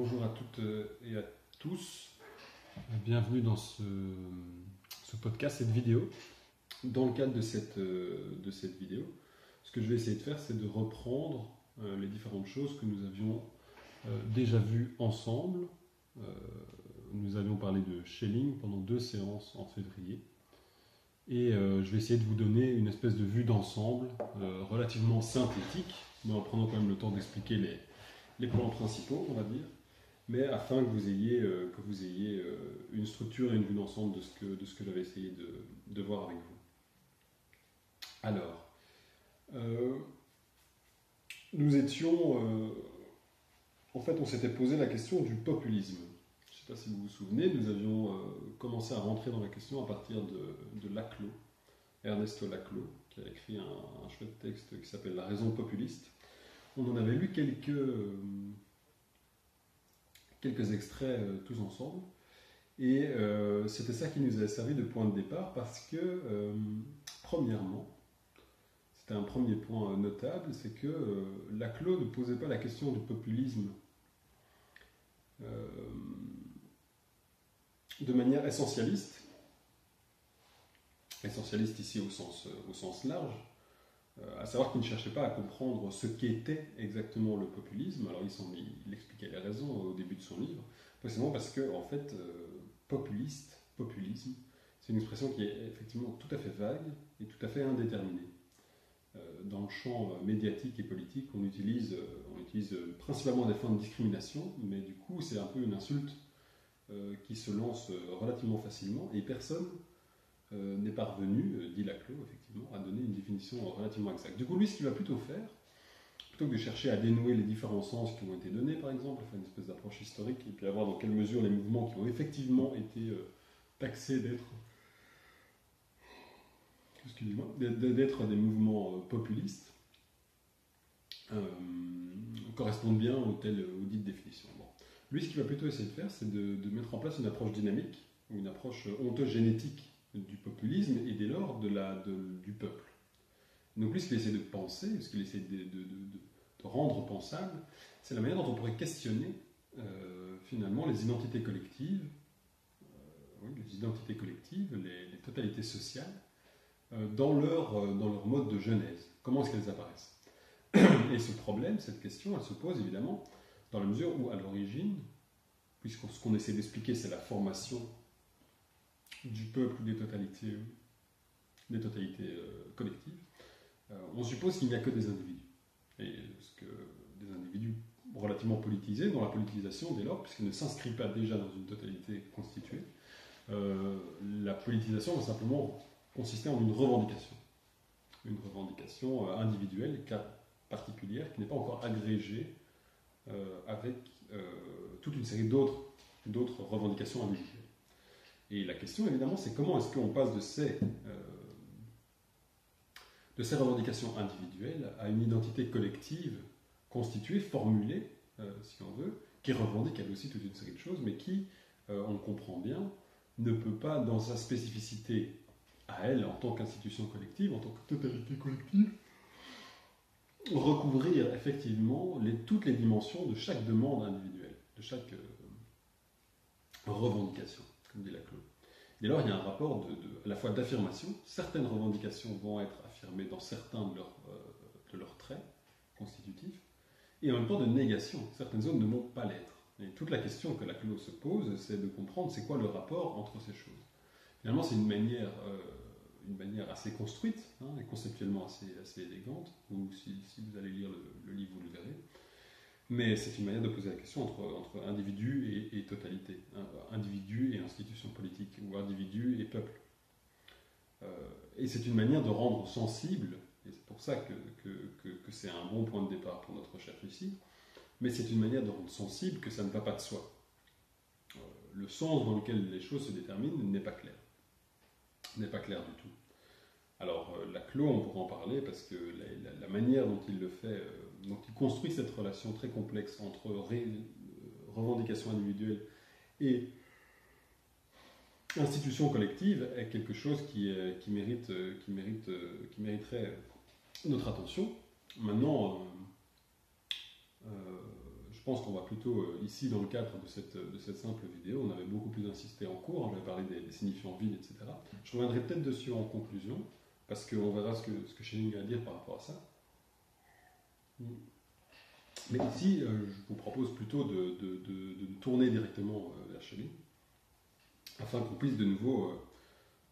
Bonjour à toutes et à tous. Bienvenue dans ce podcast, cette vidéo. Dans le cadre de cette vidéo, ce que je vais essayer de faire, c'est de reprendre les différentes choses que nous avions déjà vues ensemble. Nous avions parlé de Schelling pendant 2 séances en février. Et je vais essayer de vous donner une espèce de vue d'ensemble relativement synthétique, mais en prenant quand même le temps d'expliquer les points principaux, on va dire, mais afin que vous ayez une structure et une vue d'ensemble de ce que j'avais essayé de voir avec vous. Alors, nous étions... en fait, on s'était posé la question du populisme. Je ne sais pas si vous vous souvenez, nous avions commencé à rentrer dans la question à partir de Laclos, Ernesto Laclos, qui a écrit un chouette texte qui s'appelle « La raison populiste ». On en avait lu quelques extraits tous ensemble, et c'était ça qui nous avait servi de point de départ, parce que, premièrement, c'était un premier point notable, c'est que Laclos ne posait pas la question du populisme de manière essentialiste ici au sens large, à savoir qu'il ne cherchait pas à comprendre ce qu'était exactement le populisme. Alors il expliquait les raisons au début de son livre, précisément parce que, en fait, populisme, c'est une expression qui est effectivement tout à fait vague et tout à fait indéterminée. Dans le champ médiatique et politique, on utilise principalement des fins de discrimination, mais du coup c'est un peu une insulte qui se lance relativement facilement, et personne n'est parvenu, dit Laclos, effectivement, à donner une définition relativement exacte. Du coup, lui, ce qu'il va plutôt faire, plutôt que de chercher à dénouer les différents sens qui ont été donnés, par exemple, faire une espèce d'approche historique, et puis voir dans quelle mesure les mouvements qui ont effectivement été taxés d'être des mouvements populistes, correspondent bien aux dites définitions. Bon. Lui, ce qu'il va plutôt essayer de faire, c'est de mettre en place une approche dynamique, ou une approche ontogénétique du populisme, et dès lors du peuple. Donc lui, ce qu'il essaie de penser, ce qu'il essaie de rendre pensable, c'est la manière dont on pourrait questionner finalement les identités collectives, les totalités sociales, dans leur mode de genèse. Comment est-ce qu'elles apparaissent? Et ce problème, cette question, elle se pose évidemment dans la mesure où, à l'origine, puisque ce qu'on essaie d'expliquer, c'est la formation du peuple ou des totalités collectives, on suppose qu'il n'y a que des individus. Et des individus relativement politisés, dont la politisation, dès lors, puisqu'elle ne s'inscrit pas déjà dans une totalité constituée, la politisation va simplement consister en une revendication individuelle, particulière, qui n'est pas encore agrégée avec toute une série d'autres revendications individuelles. Et la question, évidemment, c'est comment est-ce qu'on passe de ces revendications individuelles à une identité collective constituée, formulée, si on veut, qui revendique elle aussi toute une série de choses, mais qui, on le comprend bien, ne peut pas, dans sa spécificité à elle, en tant qu'institution collective, en tant que totalité collective, recouvrir effectivement toutes les dimensions de chaque demande individuelle, de chaque revendication, comme dit Laclos. Dès lors, il y a un rapport à la fois d'affirmation. Certaines revendications vont être affirmées dans certains de leurs traits constitutifs, et en même temps de négation. Certaines zones ne vont pas l'être. Et toute la question que Laclos se pose, c'est de comprendre c'est quoi le rapport entre ces choses. Finalement, c'est une manière assez construite, et conceptuellement assez élégante, ou si vous allez lire le livre, vous le verrez. Mais c'est une manière de poser la question entre individu et totalité, individu et institution politique, ou individu et peuple. Et c'est une manière de rendre sensible, et c'est pour ça que c'est un bon point de départ pour notre recherche ici, mais c'est une manière de rendre sensible que ça ne va pas de soi. Le sens dans lequel les choses se déterminent n'est pas clair. N'est pas clair du tout. Alors, Laclos, on pourra en parler parce que la manière dont il le fait, dont il construit cette relation très complexe entre revendications individuelles et institutions collectives est quelque chose qui mériterait notre attention. Maintenant, je je pense qu'on va plutôt, ici, dans le cadre de cette simple vidéo, on avait beaucoup plus insisté en cours, j'avais parlé des signifiants vides, etc. Je reviendrai peut-être dessus en conclusion, parce qu'on verra ce que Schelling a à dire par rapport à ça. Mais ici, je vous propose plutôt de tourner directement vers Schelling, afin qu'on puisse de nouveau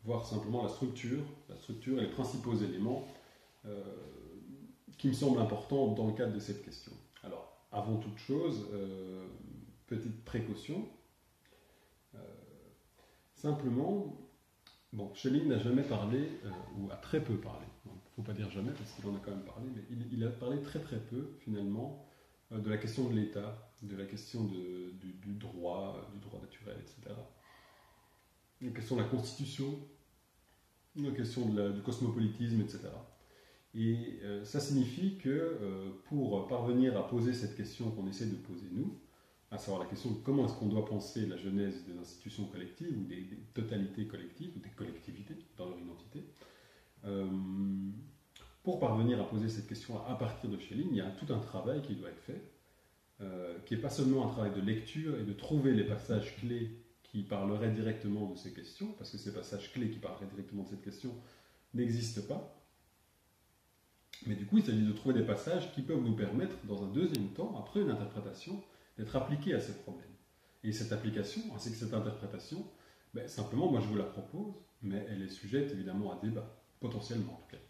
voir simplement la structure et les principaux éléments qui me semblent importants dans le cadre de cette question. Alors, avant toute chose, petite précaution, simplement, bon, Schelling n'a jamais parlé, ou a très peu parlé, il ne faut pas dire jamais parce qu'il en a quand même parlé, mais il a parlé très très peu finalement de la question de l'État, de la question du droit naturel, etc. La question de la Constitution, la question du cosmopolitisme, etc. Et ça signifie que pour parvenir à poser cette question qu'on essaie de poser nous, à savoir la question de comment est-ce qu'on doit penser la genèse des institutions collectives ou des totalités collectives ou des collectivités dans leur identité, pour parvenir à poser cette question à partir de Schelling, il y a tout un travail qui doit être fait, qui n'est pas seulement un travail de lecture et de trouver les passages clés qui parleraient directement de ces questions, parce que ces passages clés qui parleraient directement de cette question n'existent pas. Mais du coup, il s'agit de trouver des passages qui peuvent nous permettre, dans un deuxième temps, après une interprétation, d'être appliqués à ces problèmes. Et cette application, ainsi que cette interprétation, ben, simplement, moi je vous la propose, mais elle est sujette évidemment à débat, potentiellement en tout cas.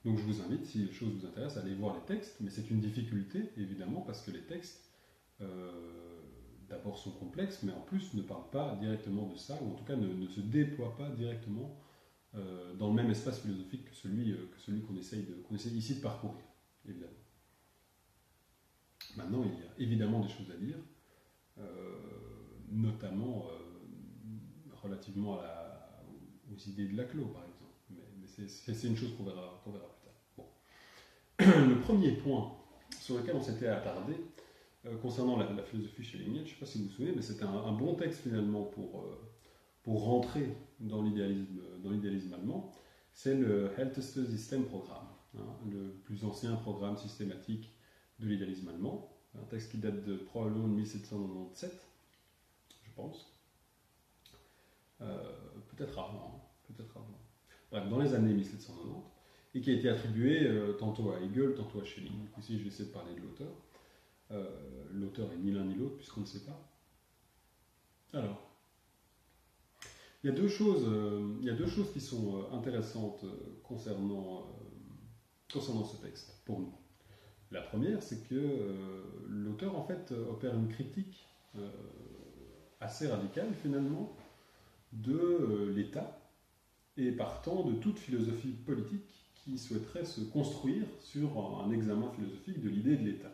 Donc je vous invite, si les choses vous intéressent, à aller voir les textes, mais c'est une difficulté, évidemment, parce que les textes, d'abord sont complexes, mais en plus ne parlent pas directement de ça, ou en tout cas ne se déploient pas directement dans le même espace philosophique que celui qu'on essaye ici de parcourir, évidemment. Maintenant, il y a évidemment des choses à dire, notamment relativement aux idées de Laclos, par exemple. Mais c'est une chose qu'on verra plus tard. Bon. Le premier point sur lequel on s'était attardé, concernant la philosophie schellingienne, je ne sais pas si vous vous souvenez, mais c'était un bon texte finalement pour rentrer dans l'idéalisme allemand, c'est le älteste Systemprogramm, le plus ancien programme systématique de l'idéalisme allemand, un texte qui date probablement de 1797, je pense, peut-être avant. Bref, dans les années 1790, et qui a été attribué tantôt à Hegel, tantôt à Schelling. Ici, je vais essayer de parler de l'auteur. L'auteur est ni l'un ni l'autre, puisqu'on ne sait pas. Alors, il y a deux choses qui sont intéressantes concernant ce texte, pour nous. La première, c'est que l'auteur, en fait, opère une critique assez radicale, finalement, de l'État, et partant de toute philosophie politique qui souhaiterait se construire sur un examen philosophique de l'idée de l'État.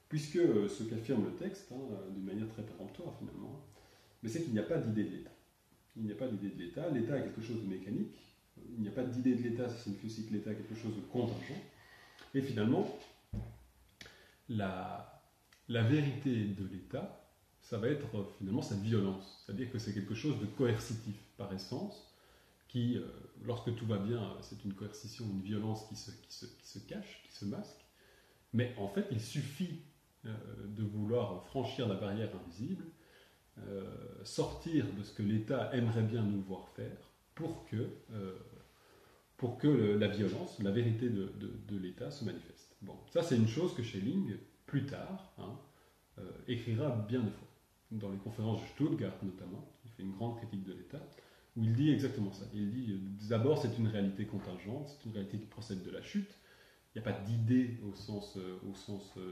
Puisque ce qu'affirme le texte, d'une manière très péremptoire, finalement, mais c'est qu'il n'y a pas d'idée de l'État. Il n'y a pas d'idée de l'État. L'État est quelque chose de mécanique. Il n'y a pas d'idée de l'État, ça signifie aussi que l'État est quelque chose de contingent. Et finalement, la vérité de l'État, ça va être finalement sa violence. C'est-à-dire que c'est quelque chose de coercitif par essence, qui, lorsque tout va bien, c'est une coercition, une violence qui se cache, qui se masque. Mais en fait, il suffit de vouloir franchir la barrière invisible, sortir de ce que l'État aimerait bien nous voir faire pour que la violence, la vérité de l'État se manifeste. Bon, ça c'est une chose que Schelling, plus tard, écrira bien de fois. Dans les conférences de Stuttgart notamment, il fait une grande critique de l'État, où il dit exactement ça. Il dit, d'abord c'est une réalité contingente, c'est une réalité qui procède de la chute. Il n'y a pas d'idée au sens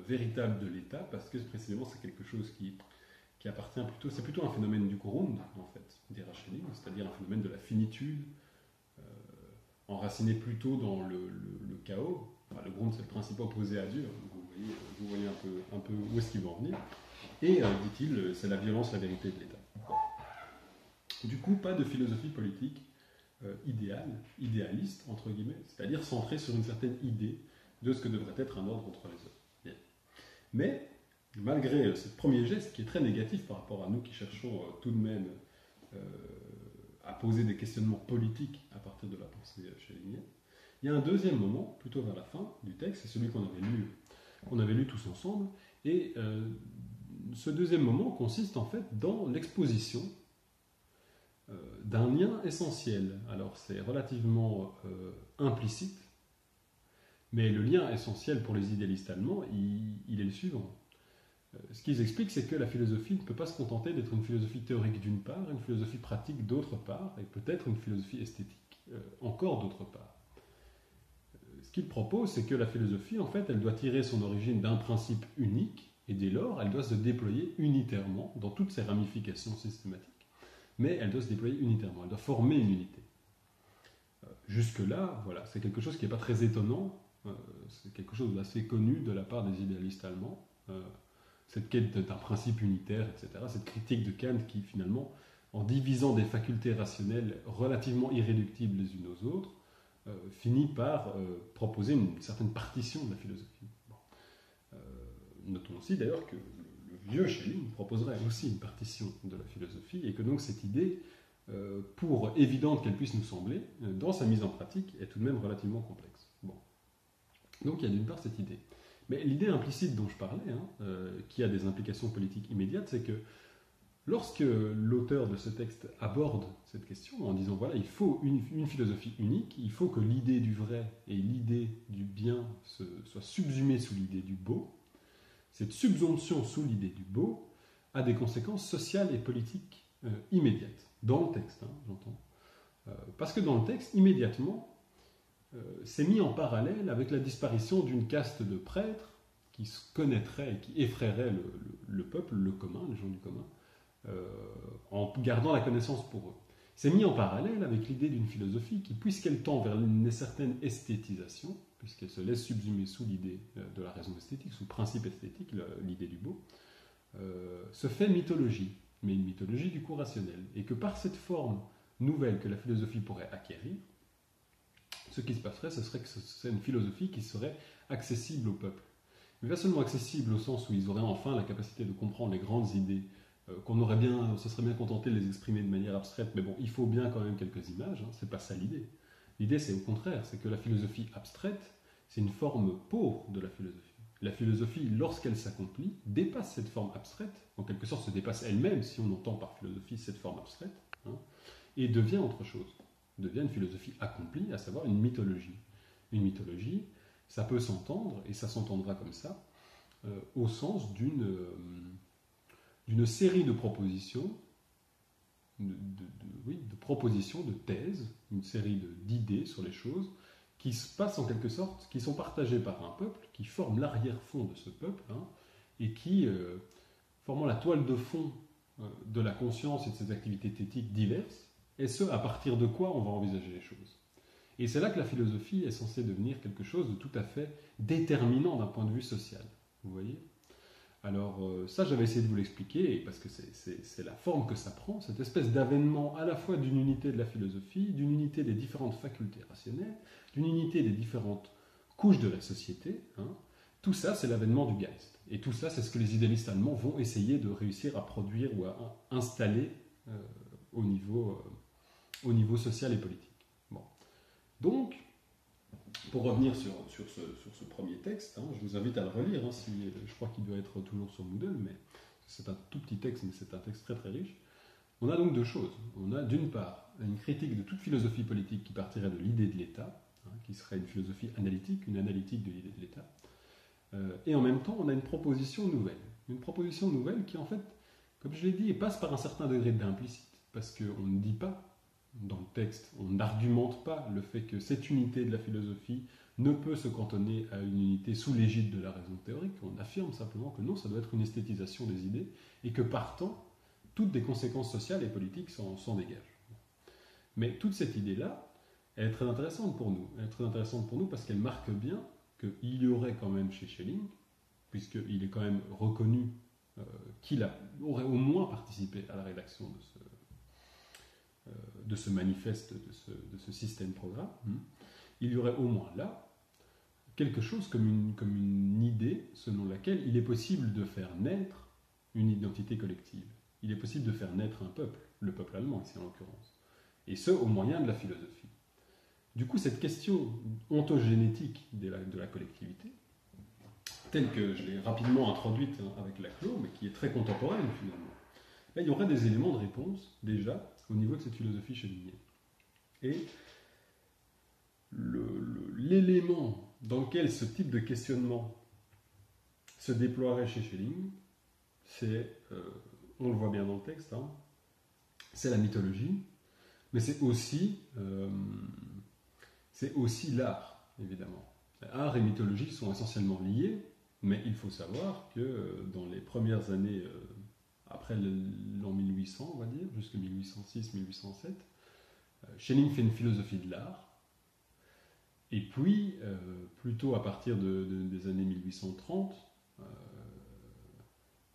véritable de l'État, parce que précisément c'est quelque chose qui appartient plutôt, c'est plutôt un phénomène du Grund, en fait, dira Schelling, c'est-à-dire un phénomène de la finitude, enraciné plutôt dans le chaos. Enfin, le Grund, c'est le principe opposé à Dieu, vous voyez un peu où est-ce qu'il veut en venir. Et, dit-il, c'est la violence, la vérité de l'État. Du coup, pas de philosophie politique idéaliste, entre guillemets, c'est-à-dire centrée sur une certaine idée de ce que devrait être un ordre entre les hommes. Bien. Mais, malgré ce premier geste qui est très négatif par rapport à nous qui cherchons tout de même à poser des questionnements politiques à partir de la pensée schellingienne, il y a un deuxième moment, plutôt vers la fin du texte, c'est celui qu'on avait lu tous ensemble, et ce deuxième moment consiste en fait dans l'exposition d'un lien essentiel. Alors c'est relativement implicite, mais le lien essentiel pour les idéalistes allemands, il est le suivant. Ce qu'ils expliquent, c'est que la philosophie ne peut pas se contenter d'être une philosophie théorique d'une part, une philosophie pratique d'autre part, et peut-être une philosophie esthétique encore d'autre part. Ce qu'ils proposent, c'est que la philosophie, en fait, elle doit tirer son origine d'un principe unique, et dès lors, elle doit se déployer unitairement dans toutes ses ramifications systématiques. Mais elle doit se déployer unitairement, elle doit former une unité. Jusque-là, voilà, c'est quelque chose qui n'est pas très étonnant, c'est quelque chose d'assez connu de la part des idéalistes allemands, cette quête d'un principe unitaire, etc., cette critique de Kant qui, finalement, en divisant des facultés rationnelles relativement irréductibles les unes aux autres, finit par proposer une certaine partition de la philosophie. Bon. Notons aussi d'ailleurs que le vieux Schelling proposerait aussi une partition de la philosophie et que donc cette idée, pour évidente qu'elle puisse nous sembler, dans sa mise en pratique, est tout de même relativement complexe. Bon. Donc il y a d'une part cette idée. Mais l'idée implicite dont je parlais, qui a des implications politiques immédiates, c'est que lorsque l'auteur de ce texte aborde cette question en disant voilà, il faut une philosophie unique, il faut que l'idée du vrai et l'idée du bien soient subsumées sous l'idée du beau, cette subsomption sous l'idée du beau a des conséquences sociales et politiques immédiates, dans le texte, j'entends. Parce que dans le texte, immédiatement, c'est mis en parallèle avec la disparition d'une caste de prêtres qui se connaîtraient et qui effraierait le peuple, le commun, les gens du commun, en gardant la connaissance pour eux. C'est mis en parallèle avec l'idée d'une philosophie qui, puisqu'elle tend vers une certaine esthétisation, puisqu'elle se laisse subsumer sous l'idée de la raison esthétique, sous le principe esthétique, l'idée du beau, se fait mythologie, mais une mythologie du coup rationnel. Et que par cette forme nouvelle que la philosophie pourrait acquérir, ce qui se passerait, ce serait que c'est une philosophie qui serait accessible au peuple. Mais pas seulement accessible au sens où ils auraient enfin la capacité de comprendre les grandes idées, se serait bien contenté de les exprimer de manière abstraite, mais bon, il faut bien quand même quelques images, c'est pas ça l'idée. L'idée, c'est au contraire, c'est que la philosophie abstraite, c'est une forme pauvre de la philosophie. La philosophie, lorsqu'elle s'accomplit, dépasse cette forme abstraite, en quelque sorte se dépasse elle-même, si on entend par philosophie cette forme abstraite, et devient autre chose. Devient une philosophie accomplie, à savoir une mythologie. Une mythologie, ça peut s'entendre, et ça s'entendra comme ça, au sens d'une série de propositions, de propositions, de thèses, une série d'idées sur les choses, qui se passent en quelque sorte, qui sont partagées par un peuple, qui forment l'arrière-fond de ce peuple, et qui, formant la toile de fond de la conscience et de ses activités éthiques diverses, et ce, à partir de quoi on va envisager les choses. Et c'est là que la philosophie est censée devenir quelque chose de tout à fait déterminant d'un point de vue social. Vous voyez ? Alors ça, j'avais essayé de vous l'expliquer, parce que c'est la forme que ça prend, cette espèce d'avènement à la fois d'une unité de la philosophie, d'une unité des différentes facultés rationnelles, d'une unité des différentes couches de la société. Tout ça, c'est l'avènement du Geist. Et tout ça, c'est ce que les idéalistes allemands vont essayer de réussir à produire ou à installer au niveau social et politique. Bon. Donc, pour revenir sur ce premier texte, je vous invite à le relire, je crois qu'il doit être toujours sur Moodle, mais c'est un tout petit texte, mais c'est un texte très très riche. On a donc deux choses. On a d'une part une critique de toute philosophie politique qui partirait de l'idée de l'État, qui serait une philosophie analytique, une analytique de l'idée de l'État. Et en même temps, on a une proposition nouvelle. Une proposition nouvelle qui, en fait, comme je l'ai dit, passe par un certain degré d'implicite, parce qu'on ne dit pas, dans le texte, on n'argumente pas le fait que cette unité de la philosophie ne peut se cantonner à une unité sous l'égide de la raison théorique. On affirme simplement que non, ça doit être une esthétisation des idées, et que partant, toutes des conséquences sociales et politiques s'en dégagent. Mais toute cette idée-là, elle est très intéressante pour nous. Elle est très intéressante pour nous parce qu'elle marque bien qu'il y aurait quand même chez Schelling, puisqu'il est quand même reconnu qu'il aurait au moins participé à la rédaction de ce manifeste, de ce système-programme, il y aurait au moins là quelque chose comme une idée selon laquelle il est possible de faire naître une identité collective. Il est possible de faire naître un peuple, le peuple allemand ici en l'occurrence, et ce au moyen de la philosophie. Du coup, cette question ontogénétique de la collectivité telle que je l'ai rapidement introduite avec Laclos, mais qui est très contemporaine finalement, là, il y aurait des éléments de réponse déjà au niveau de cette philosophie schellingienne. Et l'élément dans lequel ce type de questionnement se déploierait chez Schelling, c'est, on le voit bien dans le texte, hein, c'est la mythologie, mais c'est aussi l'art, évidemment. Art et mythologie sont essentiellement liés, mais il faut savoir que dans les premières années, après l'an 1800, on va dire, jusqu'à 1806-1807, Schelling fait une philosophie de l'art, et puis, plutôt à partir des années 1830,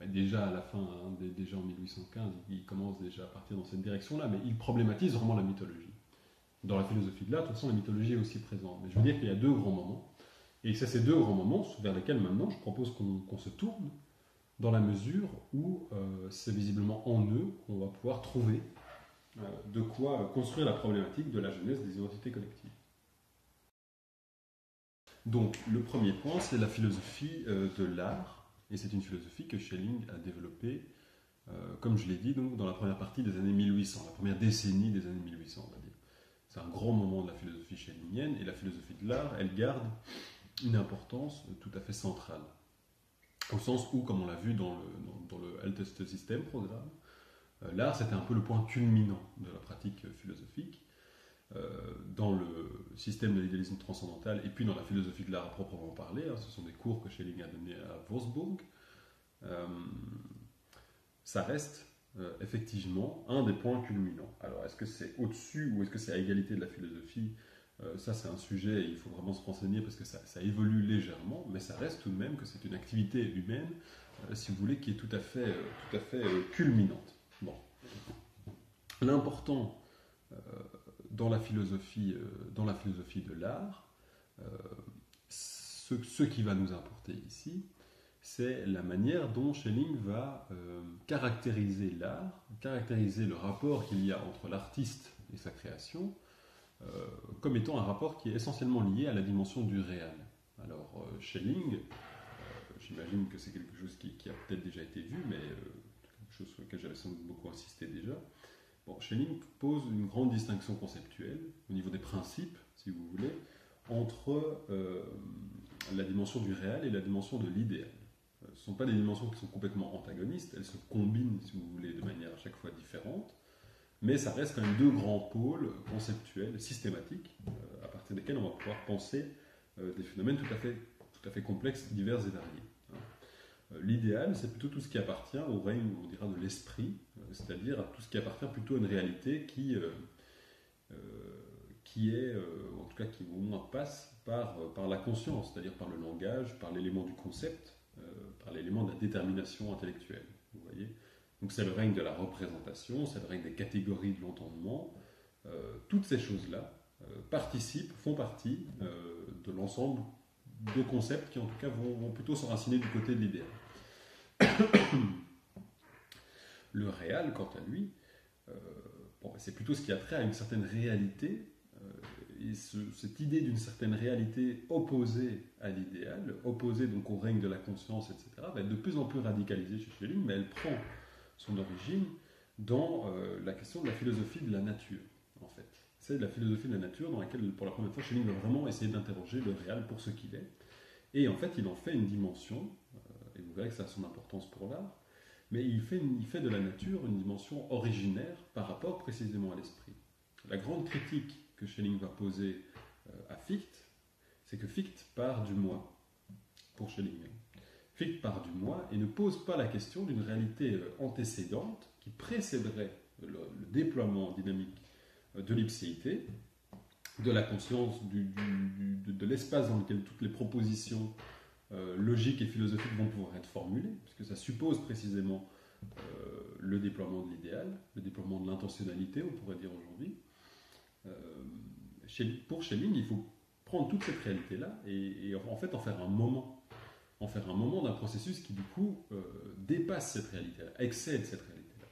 déjà à la fin, hein, déjà en 1815, il commence déjà à partir dans cette direction-là, mais il problématise vraiment la mythologie. Dans la philosophie de l'art, de toute façon, la mythologie est aussi présente. Mais je veux dire qu'il y a deux grands moments, et c'est ces deux grands moments vers lesquels maintenant je propose qu'on se tourne, dans la mesure où c'est visiblement en eux qu'on va pouvoir trouver de quoi construire la problématique de la jeunesse des identités collectives. Donc, le premier point, c'est la philosophie de l'art, et c'est une philosophie que Schelling a développée, comme je l'ai dit, donc, dans la première partie des années 1800, la première décennie des années 1800, on va dire. C'est un grand moment de la philosophie schellingienne, et la philosophie de l'art, elle garde une importance tout à fait centrale. Au sens où, comme on l'a vu dans le Älteste System programme, l'art, c'était un peu le point culminant de la pratique philosophique. Dans le système de l'idéalisme transcendantal et puis dans la philosophie de l'art à proprement parler, hein, ce sont des cours que Schelling a donnés à Würzburg, ça reste effectivement un des points culminants. Alors est-ce que c'est au-dessus ou est-ce que c'est à égalité de la philosophie? Ça c'est un sujet, il faut vraiment se renseigner parce que ça évolue légèrement, mais ça reste tout de même que c'est une activité humaine, si vous voulez, qui est tout à fait culminante. Bon. L'important dans la philosophie de l'art, ce qui va nous importer ici, c'est la manière dont Schelling va caractériser l'art, caractériser le rapport qu'il y a entre l'artiste et sa création, comme étant un rapport qui est essentiellement lié à la dimension du réel. Alors, Schelling, j'imagine que c'est quelque chose qui a peut-être déjà été vu, mais quelque chose sur lequel j'avais sans doute beaucoup insisté déjà. Bon, Schelling pose une grande distinction conceptuelle au niveau des principes, si vous voulez, entre la dimension du réel et la dimension de l'idéal. Ce ne sont pas des dimensions qui sont complètement antagonistes, elles se combinent, si vous voulez, de manière à chaque fois différente, mais ça reste quand même deux grands pôles conceptuels, systématiques, à partir desquels on va pouvoir penser des phénomènes tout à fait complexes, divers et variés. L'idéal, c'est plutôt tout ce qui appartient au règne, on dira, de l'esprit, c'est-à-dire à tout ce qui appartient plutôt à une réalité qui est, en tout cas qui au moins passe par la conscience, c'est-à-dire par le langage, par l'élément du concept, par l'élément de la détermination intellectuelle. Vous voyez ? Donc c'est le règne de la représentation, c'est le règne des catégories de l'entendement. Toutes ces choses-là font partie de l'ensemble de concepts qui en tout cas vont plutôt s'enraciner du côté de l'idéal. Le réel, quant à lui, c'est plutôt ce qui a trait à une certaine réalité, et cette idée d'une certaine réalité opposée à l'idéal, opposée donc au règne de la conscience, etc., va être de plus en plus radicalisée chez Schelling, mais elle prend son origine dans la question de la philosophie de la nature, en fait. C'est la philosophie de la nature dans laquelle, pour la première fois, Schelling va vraiment essayer d'interroger le réel pour ce qu'il est, et en fait, il en fait une dimension, et vous verrez que ça a son importance pour l'art, mais il fait de la nature une dimension originaire par rapport précisément à l'esprit. La grande critique que Schelling va poser à Fichte, c'est que Fichte part du moi, pour Schelling. Fichte part du moi et ne pose pas la question d'une réalité antécédente qui précéderait le déploiement dynamique de l'ipséité, de la conscience, de l'espace dans lequel toutes les propositions logiques et philosophiques vont pouvoir être formulées, puisque ça suppose précisément le déploiement de l'idéal, le déploiement de l'intentionnalité, on pourrait dire aujourd'hui. Pour Schelling, il faut prendre toute cette réalité-là et en fait en faire un moment d'un processus qui du coup dépasse cette réalité-là, excède cette réalité-là.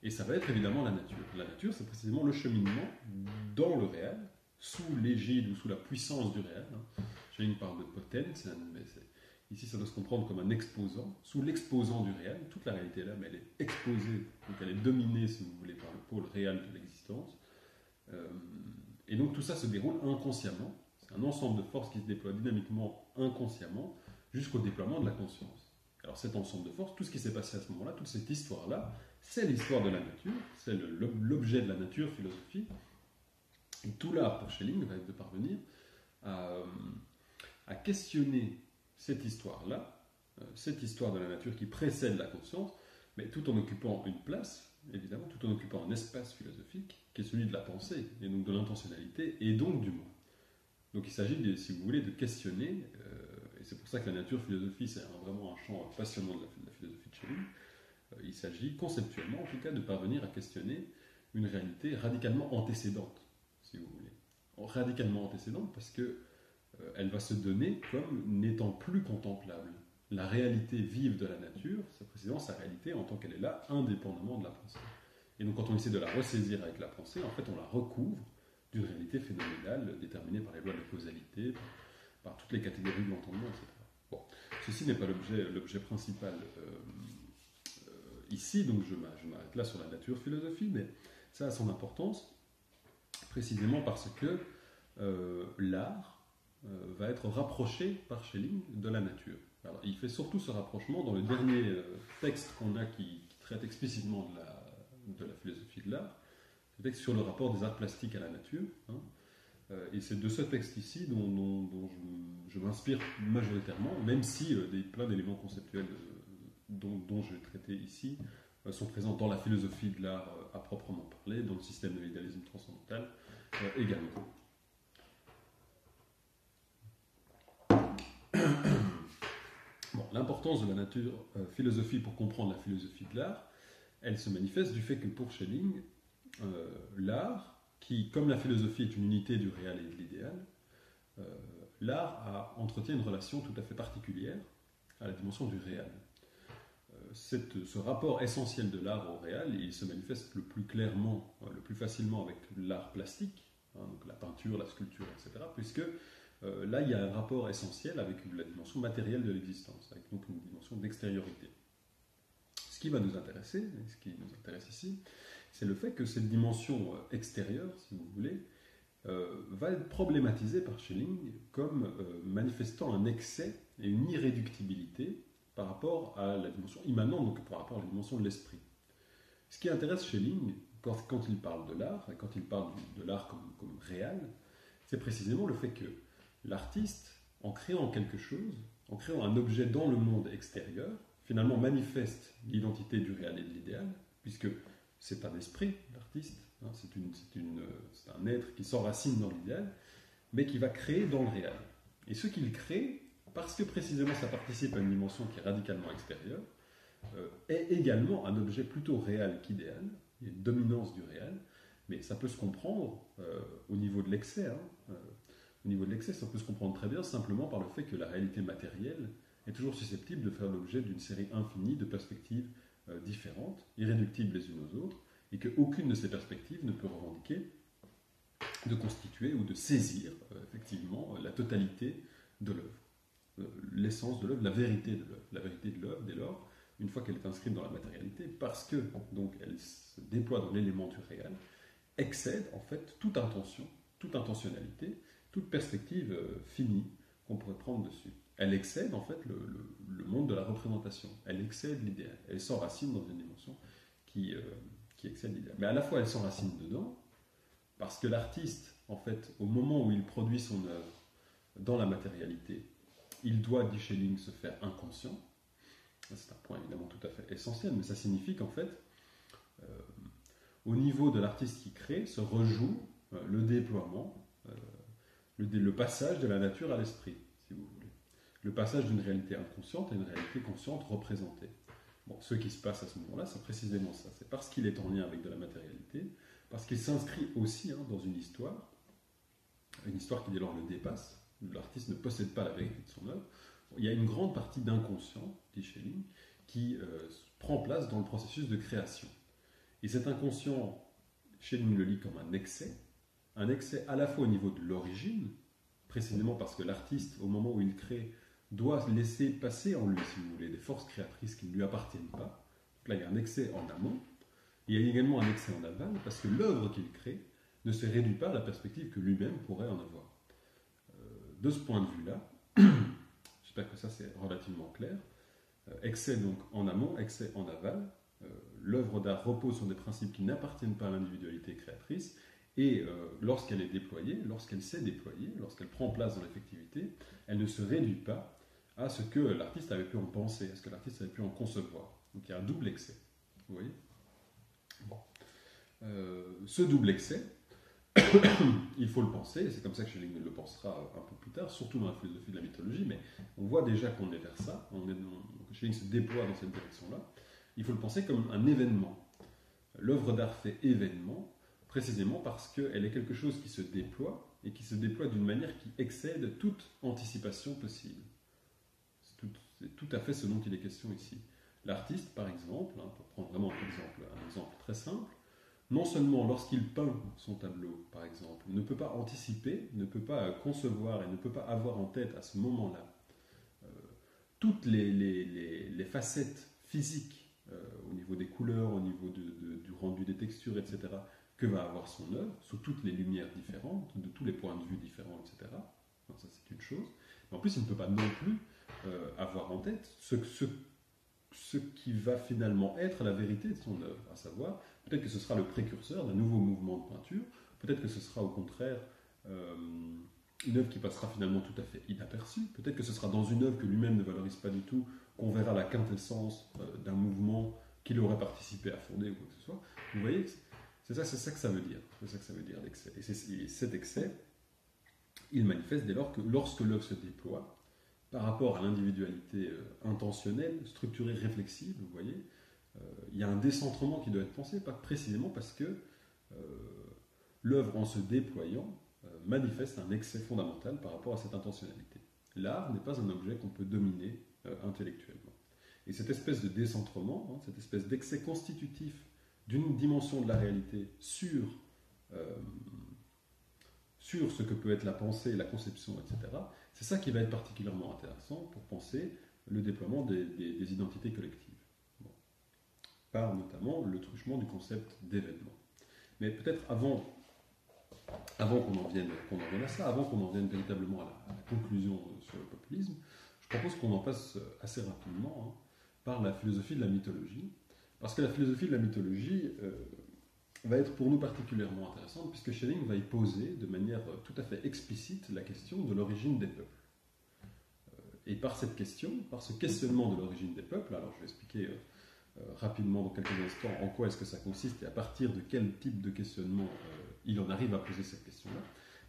Et ça va être évidemment la nature. La nature, c'est précisément le cheminement dans le réel, sous l'égide ou sous la puissance du réel. Schelling parle de Potenz, Ici, ça doit se comprendre comme un exposant. Sous l'exposant du réel, toute la réalité est là, mais elle est exposée, donc elle est dominée, si vous voulez, par le pôle réel de l'existence. Et donc tout ça se déroule inconsciemment. C'est un ensemble de forces qui se déploie dynamiquement inconsciemment jusqu'au déploiement de la conscience. Alors cet ensemble de forces, tout ce qui s'est passé à ce moment-là, toute cette histoire-là, c'est l'histoire de la nature, c'est l'objet de la nature philosophique. Et tout l'art pour Schelling va être de parvenir à questionner cette histoire-là, cette histoire de la nature qui précède la conscience, mais tout en occupant une place, évidemment, tout en occupant un espace philosophique qui est celui de la pensée, et donc de l'intentionnalité, et donc du moi. Donc il s'agit, si vous voulez, de questionner, et c'est pour ça que la nature philosophie, c'est vraiment un champ passionnant de la philosophie de Schelling. Il s'agit conceptuellement, en tout cas, de parvenir à questionner une réalité radicalement antécédente, si vous voulez. Radicalement antécédente parce que elle va se donner comme n'étant plus contemplable. La réalité vive de la nature, c'est précisément sa réalité en tant qu'elle est là, indépendamment de la pensée. Et donc quand on essaie de la ressaisir avec la pensée, en fait on la recouvre d'une réalité phénoménale déterminée par les lois de causalité, par toutes les catégories de l'entendement, etc. Bon, ceci n'est pas l'objet principal ici, donc je m'arrête là sur la nature philosophie, mais ça a son importance, précisément parce que l'art va être rapproché par Schelling de la nature. Alors, il fait surtout ce rapprochement dans le dernier texte qu'on a qui traite explicitement de la philosophie de l'art, le texte sur le rapport des arts plastiques à la nature. Et c'est de ce texte ici dont je m'inspire majoritairement, même si plein d'éléments conceptuels dont je vais traiter ici sont présents dans la philosophie de l'art à proprement parler, dans le système de l'idéalisme transcendantal également. Bon, l'importance de la nature philosophie pour comprendre la philosophie de l'art, elle se manifeste du fait que pour Schelling, l'art, qui, comme la philosophie est une unité du réel et de l'idéal, l'art entretient une relation tout à fait particulière à la dimension du réel. Ce rapport essentiel de l'art au réel, il se manifeste le plus clairement, le plus facilement avec l'art plastique, donc la peinture, la sculpture, etc., puisque là, il y a un rapport essentiel avec la dimension matérielle de l'existence, avec donc une dimension d'extériorité. Ce qui va nous intéresser, et ce qui nous intéresse ici, c'est le fait que cette dimension extérieure, si vous voulez, va être problématisée par Schelling comme manifestant un excès et une irréductibilité par rapport à la dimension immanente, donc par rapport à la dimension de l'esprit. Ce qui intéresse Schelling, quand il parle de l'art, et quand il parle de l'art comme réel, c'est précisément le fait que l'artiste, en créant quelque chose, en créant un objet dans le monde extérieur, finalement manifeste l'identité du réel et de l'idéal, puisque c'est un esprit, l'artiste, c'est un être qui s'enracine dans l'idéal, mais qui va créer dans le réel. Et ce qu'il crée, parce que précisément ça participe à une dimension qui est radicalement extérieure, est également un objet plutôt réel qu'idéal. Il y a une dominance du réel, mais ça peut se comprendre au niveau de l'excès. Au niveau de l'excès, ça peut se comprendre très bien simplement par le fait que la réalité matérielle est toujours susceptible de faire l'objet d'une série infinie de perspectives différentes, irréductibles les unes aux autres, et qu'aucune de ces perspectives ne peut revendiquer de constituer ou de saisir effectivement la totalité de l'œuvre, l'essence de l'œuvre, la vérité de l'œuvre. La vérité de l'œuvre, dès lors, une fois qu'elle est inscrite dans la matérialité, parce que donc elle se déploie dans l'élément du réel, excède en fait toute intention, toute intentionnalité, toute perspective finie qu'on pourrait prendre dessus. Elle excède en fait le monde de la représentation, elle excède l'idéal, elle s'enracine dans une dimension qui excède l'idéal. Mais à la fois elle s'enracine dedans, parce que l'artiste, en fait, au moment où il produit son œuvre dans la matérialité, il doit, dit Schelling, se faire inconscient. C'est un point évidemment tout à fait essentiel, mais ça signifie qu'en fait, au niveau de l'artiste qui crée, se rejoue le déploiement, le passage de la nature à l'esprit, si vous voulez. Le passage d'une réalité inconsciente à une réalité consciente représentée. Bon, ce qui se passe à ce moment-là, c'est précisément ça. C'est parce qu'il est en lien avec de la matérialité, parce qu'il s'inscrit aussi dans une histoire qui dès lors le dépasse. L'artiste ne possède pas la vérité de son œuvre. Il y a une grande partie d'inconscient, dit Schelling, qui prend place dans le processus de création. Et cet inconscient, Schelling le lit comme un excès à la fois au niveau de l'origine, précisément parce que l'artiste, au moment où il crée, doit laisser passer en lui, si vous voulez, des forces créatrices qui ne lui appartiennent pas. Donc là, il y a un excès en amont, et il y a également un excès en aval, parce que l'œuvre qu'il crée ne se réduit pas à la perspective que lui-même pourrait en avoir. De ce point de vue-là, j'espère que ça c'est relativement clair, excès donc en amont, excès en aval, l'œuvre d'art repose sur des principes qui n'appartiennent pas à l'individualité créatrice, et lorsqu'elle est déployée, lorsqu'elle s'est déployée, lorsqu'elle prend place dans l'effectivité, elle ne se réduit pas à ce que l'artiste avait pu en penser, à ce que l'artiste avait pu en concevoir. Donc il y a un double excès. Vous voyez ? Bon. Ce double excès, il faut le penser, et c'est comme ça que Schelling le pensera un peu plus tard, surtout dans la philosophie de la mythologie, mais on voit déjà qu'on est vers ça, Schelling se déploie dans cette direction-là. Il faut le penser comme un événement. L'œuvre d'art fait événement, précisément parce qu'elle est quelque chose qui se déploie, et qui se déploie d'une manière qui excède toute anticipation possible. C'est tout à fait ce dont il est question ici. L'artiste, par exemple, pour prendre vraiment un exemple très simple, non seulement lorsqu'il peint son tableau, par exemple, ne peut pas anticiper, ne peut pas concevoir et ne peut pas avoir en tête à ce moment-là toutes les facettes physiques au niveau des couleurs, au niveau du rendu des textures, etc., que va avoir son œuvre, sous toutes les lumières différentes, de tous les points de vue différents, etc. Donc ça, c'est une chose. Mais en plus, il ne peut pas non plus avoir en tête ce qui va finalement être la vérité de son œuvre, à savoir, peut-être que ce sera le précurseur d'un nouveau mouvement de peinture, peut-être que ce sera au contraire une œuvre qui passera finalement tout à fait inaperçue, peut-être que ce sera dans une œuvre que lui-même ne valorise pas du tout, qu'on verra la quintessence d'un mouvement qu'il aurait participé à fonder ou quoi que ce soit. Vous voyez, c'est ça que ça veut dire, c'est ça que ça veut dire l'excès. Et cet excès, il manifeste dès lors que lorsque l'œuvre se déploie, par rapport à l'individualité intentionnelle, structurée, réflexive, vous voyez, il y a un décentrement qui doit être pensé, précisément parce que l'œuvre, en se déployant, manifeste un excès fondamental par rapport à cette intentionnalité. L'art n'est pas un objet qu'on peut dominer intellectuellement. Et cette espèce de décentrement, cette espèce d'excès constitutif d'une dimension de la réalité sur ce que peut être la pensée, la conception, etc., c'est ça qui va être particulièrement intéressant pour penser le déploiement des identités collectives. Bon. Par notamment le truchement du concept d'événement. Mais peut-être avant qu'on en vienne à ça, avant qu'on en vienne véritablement à la conclusion sur le populisme, je propose qu'on en passe assez rapidement par la philosophie de la mythologie. Parce que la philosophie de la mythologie va être pour nous particulièrement intéressante, puisque Schelling va y poser de manière tout à fait explicite la question de l'origine des peuples. Et par cette question, par ce questionnement de l'origine des peuples, alors je vais expliquer rapidement dans quelques instants en quoi est-ce que ça consiste et à partir de quel type de questionnement il en arrive à poser cette question-là.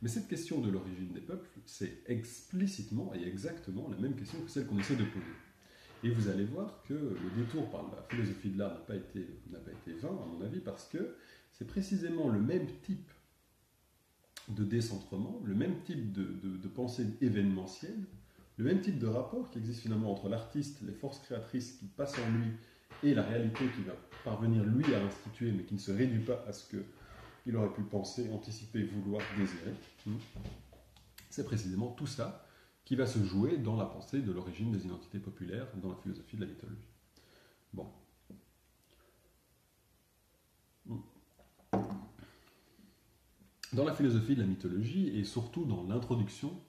Mais cette question de l'origine des peuples, c'est explicitement et exactement la même question que celle qu'on essaie de poser. Et vous allez voir que le détour par la philosophie de l'art n'a pas été vain, à mon avis, parce que c'est précisément le même type de décentrement, le même type de pensée événementielle, le même type de rapport qui existe finalement entre l'artiste, les forces créatrices qui passent en lui, et la réalité qui va parvenir lui à instituer, mais qui ne se réduit pas à ce qu'il aurait pu penser, anticiper, vouloir, désirer. C'est précisément tout ça qui va se jouer dans la pensée de l'origine des identités populaires dans la philosophie de la mythologie. Bon. Dans la philosophie de la mythologie, et surtout dans l'introduction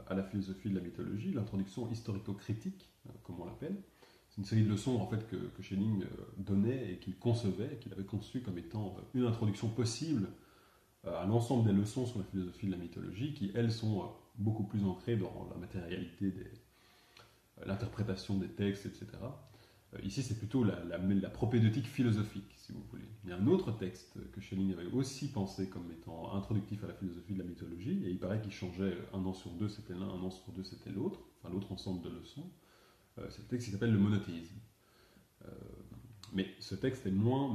à la philosophie de la mythologie, l'introduction historico-critique, comme on l'appelle, c'est une série de leçons en fait, que Schelling donnait et qu'il concevait, qu'il avait conçu comme étant une introduction possible à l'ensemble des leçons sur la philosophie de la mythologie, qui, elles, sont beaucoup plus ancrées dans la matérialité, l'interprétation des textes, etc. Ici, c'est plutôt la propédeutique philosophique, si vous voulez. Il y a un autre texte que Schelling avait aussi pensé comme étant introductif à la philosophie de la mythologie, et il paraît qu'il changeait un an sur deux, c'était l'un, un an sur deux, c'était l'autre, enfin l'autre ensemble de leçons. C'est le texte qui s'appelle le monothéisme. Mais ce texte est moins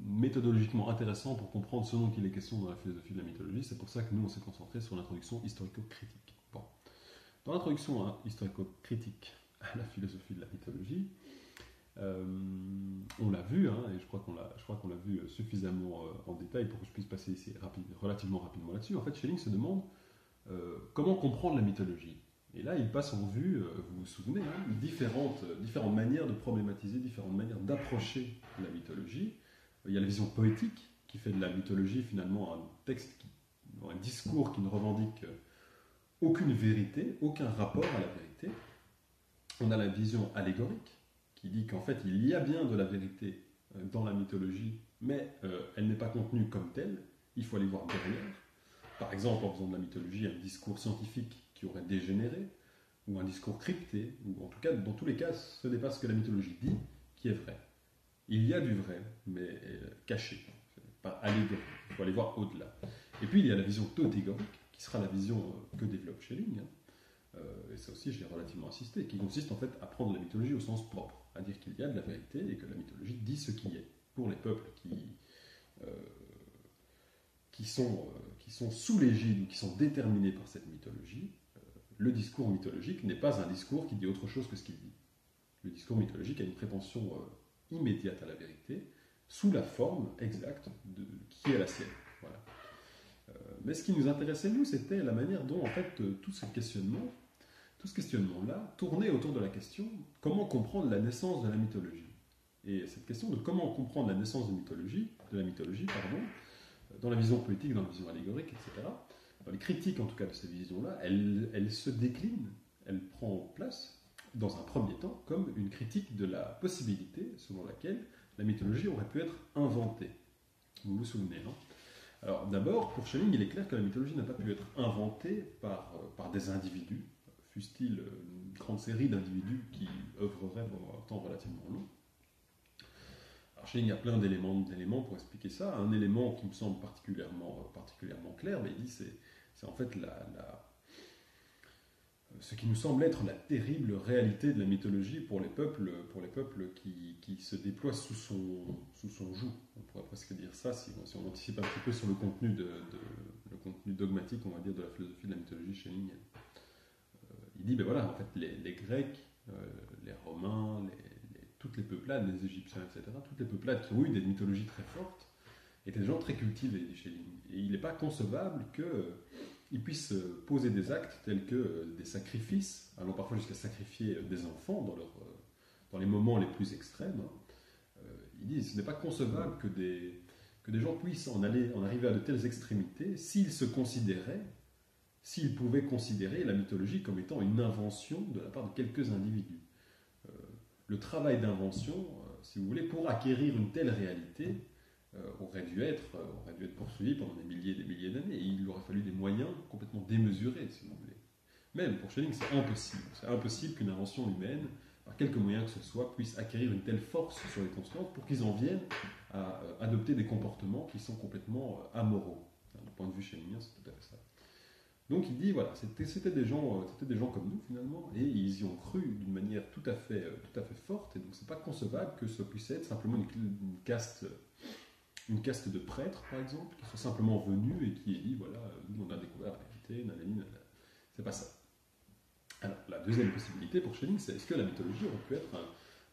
méthodologiquement intéressant pour comprendre ce dont il est question dans la philosophie de la mythologie. C'est pour ça que nous, on s'est concentré sur l'introduction historico-critique. Bon. Dans l'introduction historico-critique à la philosophie de la mythologie, on l'a vu, et je crois qu'on l'a vu suffisamment en détail pour que je puisse passer ici relativement rapidement là-dessus. En fait, Schelling se demande comment comprendre la mythologie. Et là, il passe en vue, vous vous souvenez, hein, différentes manières de problématiser, différentes manières d'approcher la mythologie. Il y a la vision poétique qui fait de la mythologie finalement un discours qui ne revendique aucune vérité, aucun rapport à la vérité. On a la vision allégorique qui dit qu'en fait il y a bien de la vérité dans la mythologie, mais elle n'est pas contenue comme telle, il faut aller voir derrière. Par exemple, en faisant de la mythologie un discours scientifique qui aurait dégénéré, ou un discours crypté, ou en tout cas, dans tous les cas, ce n'est pas ce que la mythologie dit qui est vrai. Il y a du vrai, mais caché, pas allégorique, il faut aller voir au-delà. Et puis il y a la vision totégorique, qui sera la vision que développe Schelling, et ça aussi je l'ai relativement insisté, qui consiste en fait à prendre la mythologie au sens propre, à dire qu'il y a de la vérité et que la mythologie dit ce qui est. Pour les peuples qui sont sous l'égide ou qui sont déterminés par cette mythologie, le discours mythologique n'est pas un discours qui dit autre chose que ce qu'il dit. Le discours mythologique a une prétention immédiate à la vérité, sous la forme exacte qui est la sienne. Voilà. Mais ce qui nous intéressait, nous, c'était la manière dont, en fait, tout ce questionnement-là tournait autour de la question comment comprendre la naissance de la mythologie. Et cette question de comment comprendre la naissance de la mythologie, dans la vision politique, dans la vision allégorique, etc., dans les critiques en tout cas de cette vision-là, elle se décline, elle prend place dans un premier temps comme une critique de la possibilité selon laquelle la mythologie aurait pu être inventée. Vous vous souvenez, non ? Alors d'abord, pour Schelling, il est clair que la mythologie n'a pas pu être inventée par des individus, fût-il une grande série d'individus qui œuvreraient pendant un temps relativement long. Alors Schelling a plein d'éléments pour expliquer ça. Un élément qui me semble particulièrement clair, mais il dit c'est en fait ce qui nous semble être la terrible réalité de la mythologie pour les peuples qui se déploient sous son joug. On pourrait presque dire ça si on anticipe un petit peu sur le contenu dogmatique, on va dire, de la philosophie de la mythologie chez Schelling. Il dit, ben voilà, en fait, les Grecs, les Romains, toutes les peuplades, les Égyptiens, etc., toutes les peuplades qui ont eu des mythologies très fortes, étaient des gens très cultivés, dit Schelling. Et il n'est pas concevable qu'ils puissent poser des actes tels que des sacrifices, allant parfois jusqu'à sacrifier des enfants dans les moments les plus extrêmes. Il dit ce n'est pas concevable que des gens puissent en arriver à de telles extrémités s'ils pouvaient considérer la mythologie comme étant une invention de la part de quelques individus. Le travail d'invention, si vous voulez, pour acquérir une telle réalité, aurait dû être poursuivi pendant des milliers et des milliers d'années. Et il aurait fallu des moyens complètement démesurés, si vous voulez. Même pour Schelling, c'est impossible. C'est impossible qu'une invention humaine, par quelque moyen que ce soit, puisse acquérir une telle force sur les consciences pour qu'ils en viennent à adopter des comportements qui sont complètement amoraux. Du point de vue schellingien, c'est tout à fait ça. Donc il dit, voilà, c'était des gens comme nous finalement, et ils y ont cru d'une manière tout à fait forte, et donc c'est pas concevable que ce puisse être simplement une caste de prêtres, par exemple, qui sont simplement venus et qui aient dit, voilà, nous on a découvert la vérité, nanani. C'est pas ça. Alors, la deuxième possibilité pour Schelling, c'est est-ce que la mythologie aurait pu être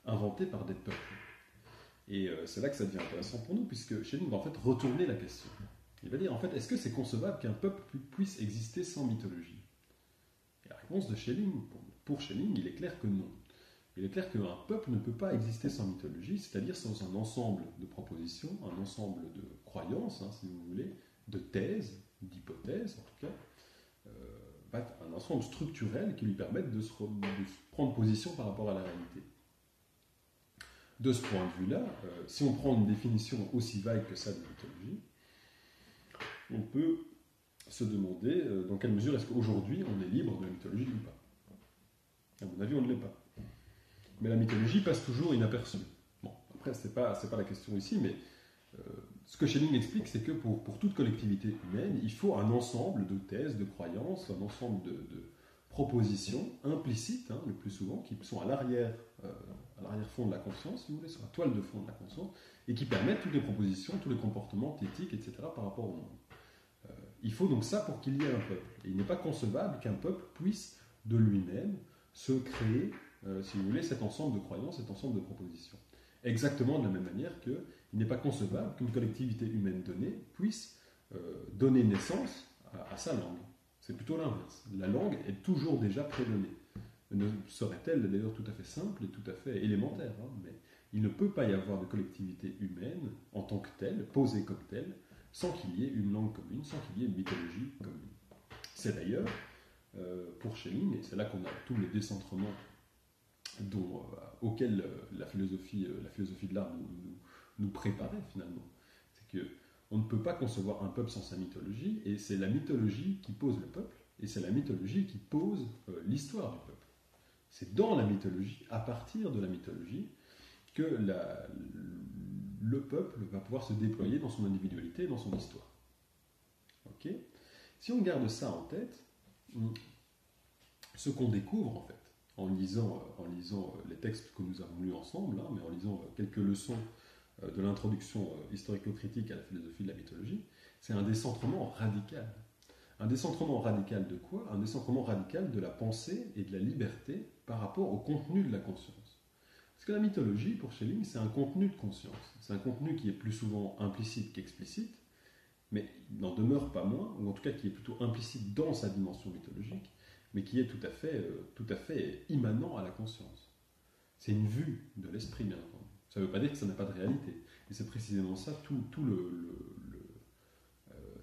inventée par des peuples ? Et c'est là que ça devient intéressant pour nous, puisque Schelling va en fait retourner la question. Il va dire, en fait, est-ce que c'est concevable qu'un peuple puisse exister sans mythologie ? Et la réponse de Schelling, pour Schelling, il est clair que non. Il est clair qu'un peuple ne peut pas exister sans mythologie, c'est-à-dire sans un ensemble de propositions, un ensemble de croyances, si vous voulez, de thèses, d'hypothèses en tout cas, un ensemble structurel qui lui permette de se prendre position par rapport à la réalité. De ce point de vue-là, si on prend une définition aussi vague que ça de mythologie, on peut se demander dans quelle mesure est-ce qu'aujourd'hui on est libre de la mythologie ou pas. À mon avis, on ne l'est pas. Mais la mythologie passe toujours inaperçue. Bon, après, c'est pas la question ici, mais ce que Schelling explique, c'est que pour toute collectivité humaine, il faut un ensemble de thèses, de croyances, un ensemble de propositions implicites, le plus souvent, qui sont à l'arrière-fond de la conscience, si vous voulez, sur la toile de fond de la conscience, et qui permettent toutes les propositions, tous les comportements éthiques, etc., par rapport au monde. Il faut donc ça pour qu'il y ait un peuple. Et il n'est pas concevable qu'un peuple puisse, de lui-même, se créer, si vous voulez, cet ensemble de croyances, cet ensemble de propositions. Exactement de la même manière qu'il n'est pas concevable qu'une collectivité humaine donnée puisse donner naissance à sa langue. C'est plutôt l'inverse. La langue est toujours déjà prédonnée. Ne serait-elle d'ailleurs tout à fait simple et tout à fait élémentaire, hein, mais il ne peut pas y avoir de collectivité humaine en tant que telle, posée comme telle, sans qu'il y ait une langue commune, sans qu'il y ait une mythologie commune. C'est d'ailleurs, pour Schelling, et c'est là qu'on a tous les décentrements auxquels la philosophie de l'art nous préparait finalement. C'est qu'on ne peut pas concevoir un peuple sans sa mythologie, et c'est la mythologie qui pose le peuple, et c'est la mythologie qui pose l'histoire du peuple. C'est dans la mythologie, à partir de la mythologie, que le peuple va pouvoir se déployer dans son individualité et dans son histoire. Okay. Si on garde ça en tête, ce qu'on découvre en fait, en lisant les textes que nous avons lus ensemble, hein, mais en lisant quelques leçons de l'introduction historico-critique à la philosophie de la mythologie, c'est un décentrement radical. Un décentrement radical de quoi? Un décentrement radical de la pensée et de la liberté par rapport au contenu de la conscience. Parce que la mythologie, pour Schelling, c'est un contenu de conscience. C'est un contenu qui est plus souvent implicite qu'explicite, mais n'en demeure pas moins, ou en tout cas qui est plutôt implicite dans sa dimension mythologique, mais qui est tout à fait immanent à la conscience. C'est une vue de l'esprit, bien entendu. Ça ne veut pas dire que ça n'a pas de réalité. Et c'est précisément ça,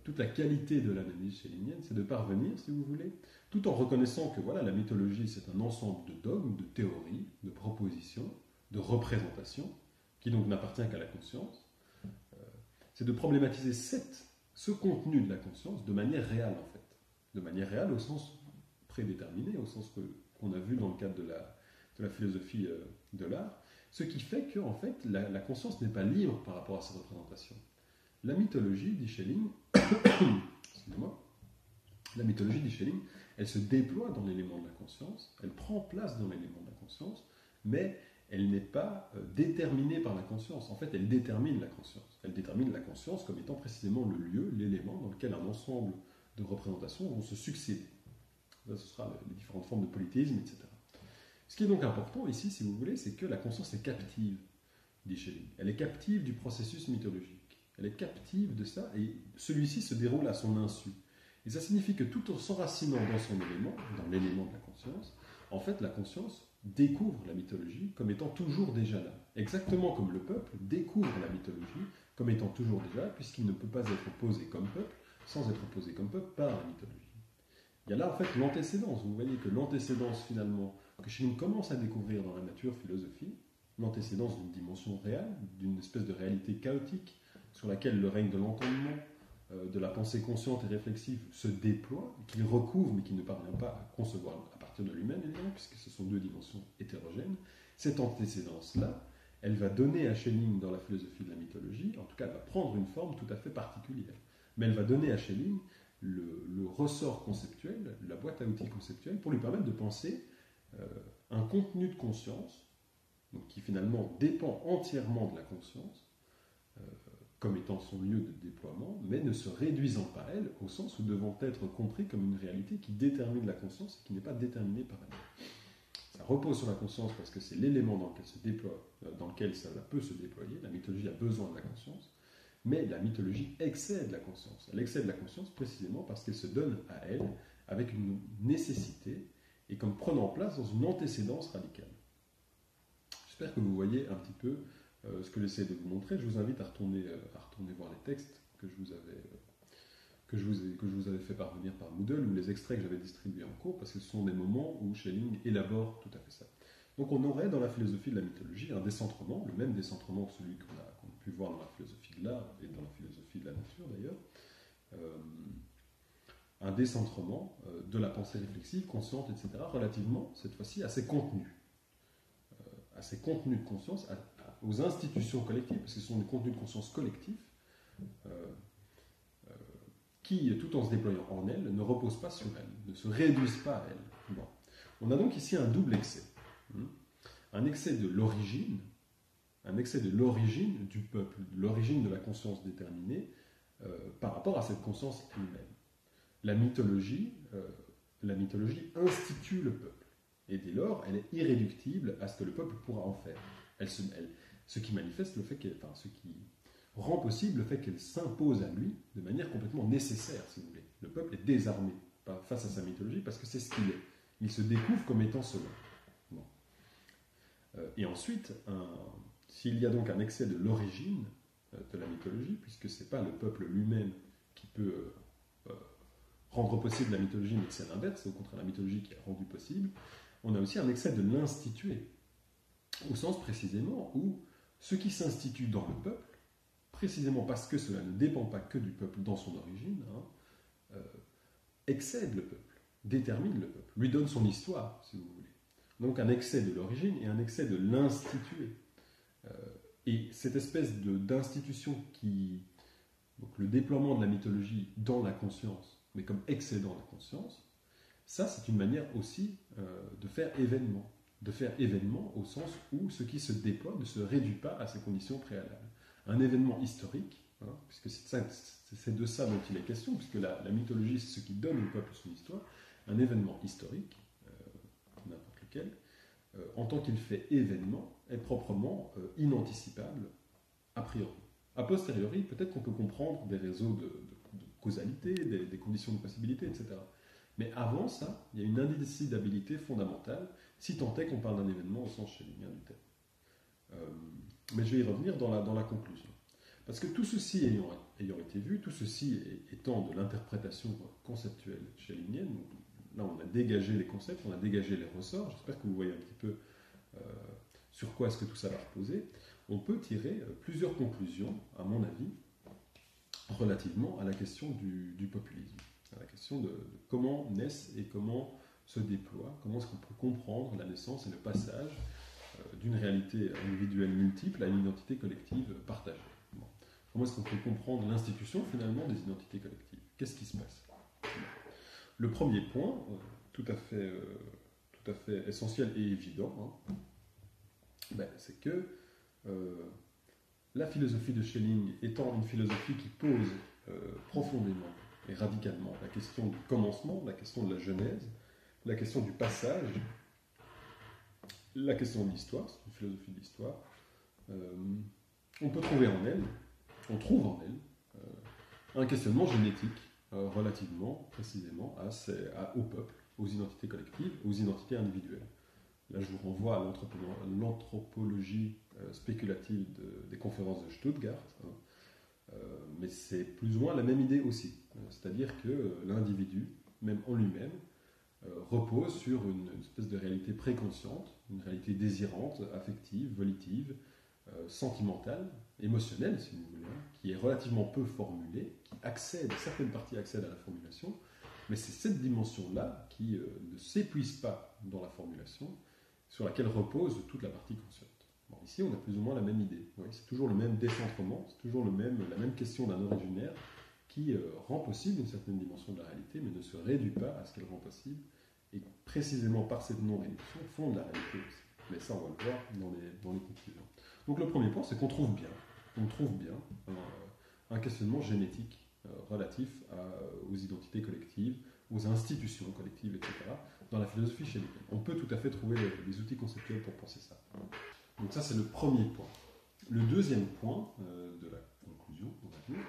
toute la qualité de l'analyse schellinghienne, c'est de parvenir, si vous voulez, tout en reconnaissant que voilà, la mythologie, c'est un ensemble de dogmes, de théories, de propositions, de représentations, qui donc n'appartient qu'à la conscience. C'est de problématiser ce contenu de la conscience de manière réelle, en fait. De manière réelle au sens prédéterminé, au sens qu'on a vu dans le cadre de la philosophie de l'art, ce qui fait que en fait, la conscience n'est pas libre par rapport à ces représentations. La mythologie, dit Schelling, excusez-moi, la mythologie, dit Schelling, elle se déploie dans l'élément de la conscience, elle prend place dans l'élément de la conscience, mais elle n'est pas déterminée par la conscience. En fait, elle détermine la conscience. Elle détermine la conscience comme étant précisément le lieu, l'élément dans lequel un ensemble de représentations vont se succéder. Là, ce sera les différentes formes de polythéisme, etc. Ce qui est donc important ici, si vous voulez, c'est que la conscience est captive, dit Schelling. Elle est captive du processus mythologique. Elle est captive de ça, et celui-ci se déroule à son insu. Et ça signifie que tout en s'enracinant dans son élément, dans l'élément de la conscience, en fait, la conscience découvre la mythologie comme étant toujours déjà là. Exactement comme le peuple découvre la mythologie comme étant toujours déjà là, puisqu'il ne peut pas être posé comme peuple sans être posé comme peuple par la mythologie. Il y a là en fait l'antécédence. Vous voyez que l'antécédence finalement, que Schelling commence à découvrir dans la nature philosophie, l'antécédence d'une dimension réelle, d'une espèce de réalité chaotique sur laquelle le règne de l'entendement, de la pensée consciente et réflexive se déploie, qu'il recouvre mais qui ne parvient pas à concevoir à partir de lui-même, évidemment, puisque ce sont deux dimensions hétérogènes. Cette antécédence-là, elle va donner à Schelling dans la philosophie de la mythologie, en tout cas elle va prendre une forme tout à fait particulière, mais elle va donner à Schelling le ressort conceptuel, la boîte à outils conceptuelle, pour lui permettre de penser un contenu de conscience, donc qui finalement dépend entièrement de la conscience, comme étant son lieu de déploiement, mais ne se réduisant pas à elle, au sens où devant être compris comme une réalité qui détermine la conscience et qui n'est pas déterminée par elle. Ça repose sur la conscience parce que c'est l'élément dans lequel se déploie, dans lequel ça peut se déployer. La mythologie a besoin de la conscience, mais la mythologie excède la conscience. Elle excède la conscience précisément parce qu'elle se donne à elle avec une nécessité et comme prenant place dans une antécédence radicale. J'espère que vous voyez un petit peu ce que j'essaie de vous montrer. Je vous invite à retourner voir les textes que je vous avais fait parvenir par Moodle ou les extraits que j'avais distribués en cours, parce que ce sont des moments où Schelling élabore tout à fait ça. Donc on aurait dans la philosophie de la mythologie un décentrement, le même décentrement que celui qu'on a pu voir dans la philosophie de l'art et dans la philosophie de la nature d'ailleurs, un décentrement de la pensée réflexive, consciente, etc., relativement, cette fois-ci, à ses contenus de conscience, aux institutions collectives, parce que ce sont des contenus de conscience collectifs, qui, tout en se déployant en elles, ne reposent pas sur elles, ne se réduisent pas à elles. Bon. On a donc ici un double excès. Un excès de l'origine du peuple, de l'origine de la conscience déterminée, par rapport à cette conscience elle-même. La mythologie institue le peuple, et dès lors, elle est irréductible à ce que le peuple pourra en faire. Ce qui manifeste le fait ce qui rend possible le fait qu'elle s'impose à lui de manière complètement nécessaire, si vous voulez. Le peuple est désarmé face à sa mythologie, parce que c'est ce qu'il est. Il se découvre comme étant cela. Bon. Et ensuite, s'il y a donc un excès de l'origine de la mythologie, puisque ce n'est pas le peuple lui-même qui peut rendre possible la mythologie, mais que c'est l'inverse, c'est au contraire la mythologie qui a rendu possible, on a aussi un excès de l'instituer, au sens précisément où ce qui s'institue dans le peuple, précisément parce que cela ne dépend pas que du peuple dans son origine, excède le peuple, détermine le peuple, lui donne son histoire, si vous voulez. Donc un excès de l'origine et un excès de l'instituer. Et cette espèce d'institution qui... Donc le déploiement de la mythologie dans la conscience, mais comme excédant la conscience, ça c'est une manière aussi de faire événement. De faire événement au sens où ce qui se déploie ne se réduit pas à ses conditions préalables. Un événement historique, puisque c'est de ça dont il est question, puisque la mythologie c'est ce qui donne au peuple son histoire, un événement historique, n'importe lequel, en tant qu'il fait événement, est proprement inanticipable a priori. A posteriori, peut-être qu'on peut comprendre des réseaux de causalité, des conditions de possibilité, etc. Mais avant ça, il y a une indécidabilité fondamentale, si tant est qu'on parle d'un événement au sens schelingien du terme. Mais je vais y revenir dans la conclusion. Parce que tout ceci ayant été vu, tout ceci étant de l'interprétation conceptuelle schellingienne, là on a dégagé les concepts, on a dégagé les ressorts, j'espère que vous voyez un petit peu sur quoi est-ce que tout ça va reposer, on peut tirer plusieurs conclusions, à mon avis, relativement à la question du populisme, à la question de comment naissent et comment se déploient, comment est-ce qu'on peut comprendre la naissance et le passage d'une réalité individuelle multiple à une identité collective partagée. Bon. Comment est-ce qu'on peut comprendre l'institution finalement des identités collectives? Qu'est-ce qui se passe? Le premier point, tout à fait essentiel et évident, c'est que la philosophie de Schelling étant une philosophie qui pose profondément et radicalement la question du commencement, la question de la genèse, la question du passage, la question de l'histoire, c'est une philosophie de l'histoire, on peut trouver en elle, on trouve en elle, un questionnement génétique relativement précisément au peuple, aux identités collectives, aux identités individuelles. Là, je vous renvoie à l'anthropologie spéculative des conférences de Stuttgart, mais c'est plus ou moins la même idée aussi. C'est-à-dire que l'individu, même en lui-même, repose sur une espèce de réalité préconsciente, une réalité désirante, affective, volitive, sentimentale, émotionnelle, si vous voulez, qui est relativement peu formulée, qui certaines parties accèdent à la formulation, mais c'est cette dimension-là qui ne s'épuise pas dans la formulation, sur laquelle repose toute la partie consciente. Bon, ici, on a plus ou moins la même idée. Oui, c'est toujours le même décentrement, c'est toujours la même question d'un originaire qui rend possible une certaine dimension de la réalité, mais ne se réduit pas à ce qu'elle rend possible, et précisément par cette non-réduction, fonde la réalité aussi. Mais ça, on va le voir dans les conclusions. Donc le premier point, c'est qu'on trouve bien un questionnement génétique relatif aux identités collectives, aux institutions collectives, etc., dans la philosophie schellingienne. On peut tout à fait trouver des outils conceptuels pour penser ça. Donc ça, c'est le premier point. Le deuxième point de la conclusion, on va dire,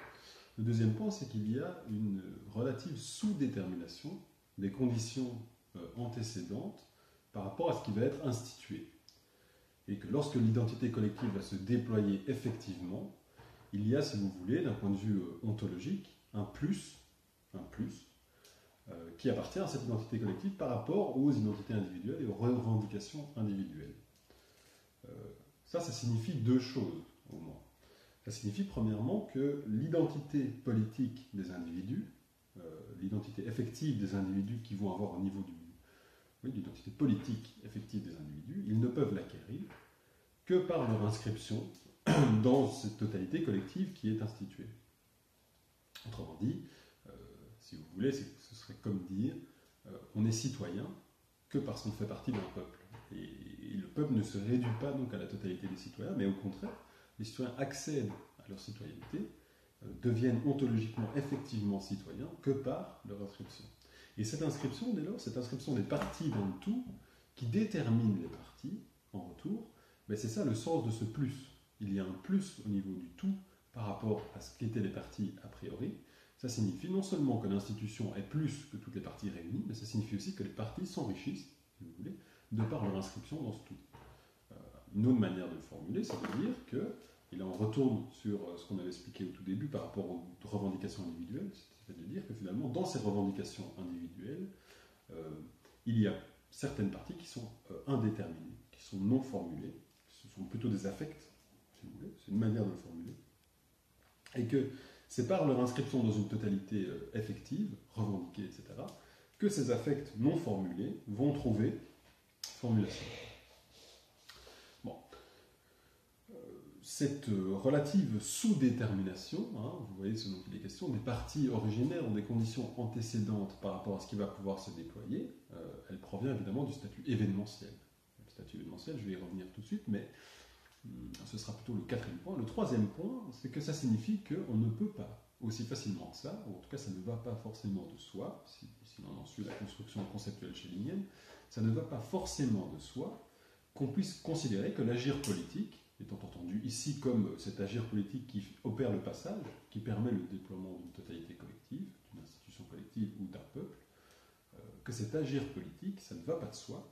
le deuxième point, c'est qu'il y a une relative sous-détermination des conditions antécédentes par rapport à ce qui va être institué. Et que lorsque l'identité collective va se déployer effectivement, il y a, si vous voulez, d'un point de vue ontologique, un plus qui appartient à cette identité collective par rapport aux identités individuelles et aux revendications individuelles. Ça signifie deux choses, au moins. Ça signifie, premièrement, que l'identité politique des individus, l'identité effective des individus qui vont avoir au niveau l'identité politique effective des individus, ils ne peuvent l'acquérir que par leur inscription dans cette totalité collective qui est instituée. Autrement dit, si vous voulez, ce serait comme dire on est citoyen que parce qu'on fait partie d'un peuple. Et le peuple ne se réduit pas donc à la totalité des citoyens, mais au contraire, les citoyens accèdent à leur citoyenneté, deviennent ontologiquement, effectivement citoyens que par leur inscription. Et cette inscription, dès lors, cette inscription des parties dans le tout, qui détermine les parties en retour, ben c'est ça le sens de ce plus. Il y a un plus au niveau du tout par rapport à ce qu'étaient les parties a priori, Ça signifie non seulement que l'institution est plus que toutes les parties réunies, mais ça signifie aussi que les parties s'enrichissent, si vous voulez, de par leur inscription dans ce tout. Une autre manière de le formuler, c'est de dire que, et là on retourne sur ce qu'on avait expliqué au tout début par rapport aux revendications individuelles, c'est de dire que finalement, dans ces revendications individuelles, il y a certaines parties qui sont indéterminées, qui sont non formulées, ce sont plutôt des affects, si vous voulez, c'est une manière de le formuler, et que c'est par leur inscription dans une totalité effective, revendiquée, etc., que ces affects non formulés vont trouver formulation. Bon. Cette relative sous-détermination, vous voyez ce dont il est question, des parties originaires ont des conditions antécédentes par rapport à ce qui va pouvoir se déployer, elle provient évidemment du statut événementiel. Le statut événementiel, je vais y revenir tout de suite, mais ce sera plutôt le quatrième point. Le troisième point, c'est que ça signifie qu'on ne peut pas aussi facilement que ça, ou en tout cas ça ne va pas forcément de soi, si l'on en suit la construction conceptuelle schellinghienne, ça ne va pas forcément de soi qu'on puisse considérer que l'agir politique, étant entendu ici comme cet agir politique qui opère le passage, qui permet le déploiement d'une totalité collective, d'une institution collective ou d'un peuple, que cet agir politique, ça ne va pas de soi,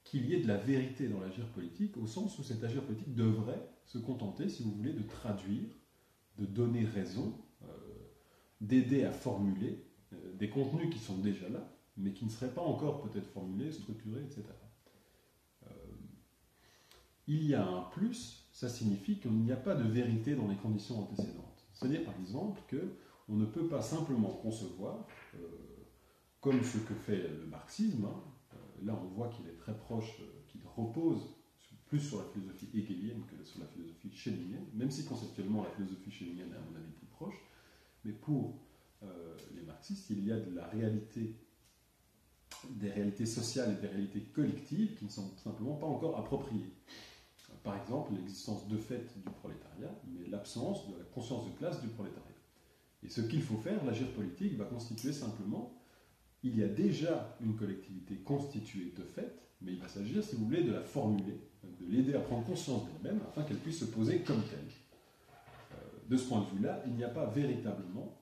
qu'il y ait de la vérité dans l'agir politique, au sens où cet agir politique devrait se contenter, si vous voulez, de traduire, de donner raison, d'aider à formuler des contenus qui sont déjà là, mais qui ne seraient pas encore peut-être formulés, structurés, etc. Il y a un plus, ça signifie qu'il n'y a pas de vérité dans les conditions antécédentes. C'est-à-dire par exemple qu'on ne peut pas simplement concevoir, comme ce que fait le marxisme, là on voit qu'il est très proche, qu'il repose plus sur la philosophie hegelienne que sur la philosophie schellinghienne, même si conceptuellement la philosophie schellinghienne est à mon avis plus proche, mais pour les marxistes, il y a de la réalité, des réalités sociales et des réalités collectives qui ne sont simplement pas encore appropriées. Par exemple, l'existence de fait du prolétariat, mais l'absence de la conscience de classe du prolétariat. Et ce qu'il faut faire, l'agir politique va constituer simplement, il y a déjà une collectivité constituée de fait, mais il va s'agir, si vous voulez, de la formuler, de l'aider à prendre conscience d'elle-même, afin qu'elle puisse se poser comme telle. De ce point de vue-là, il n'y a pas véritablement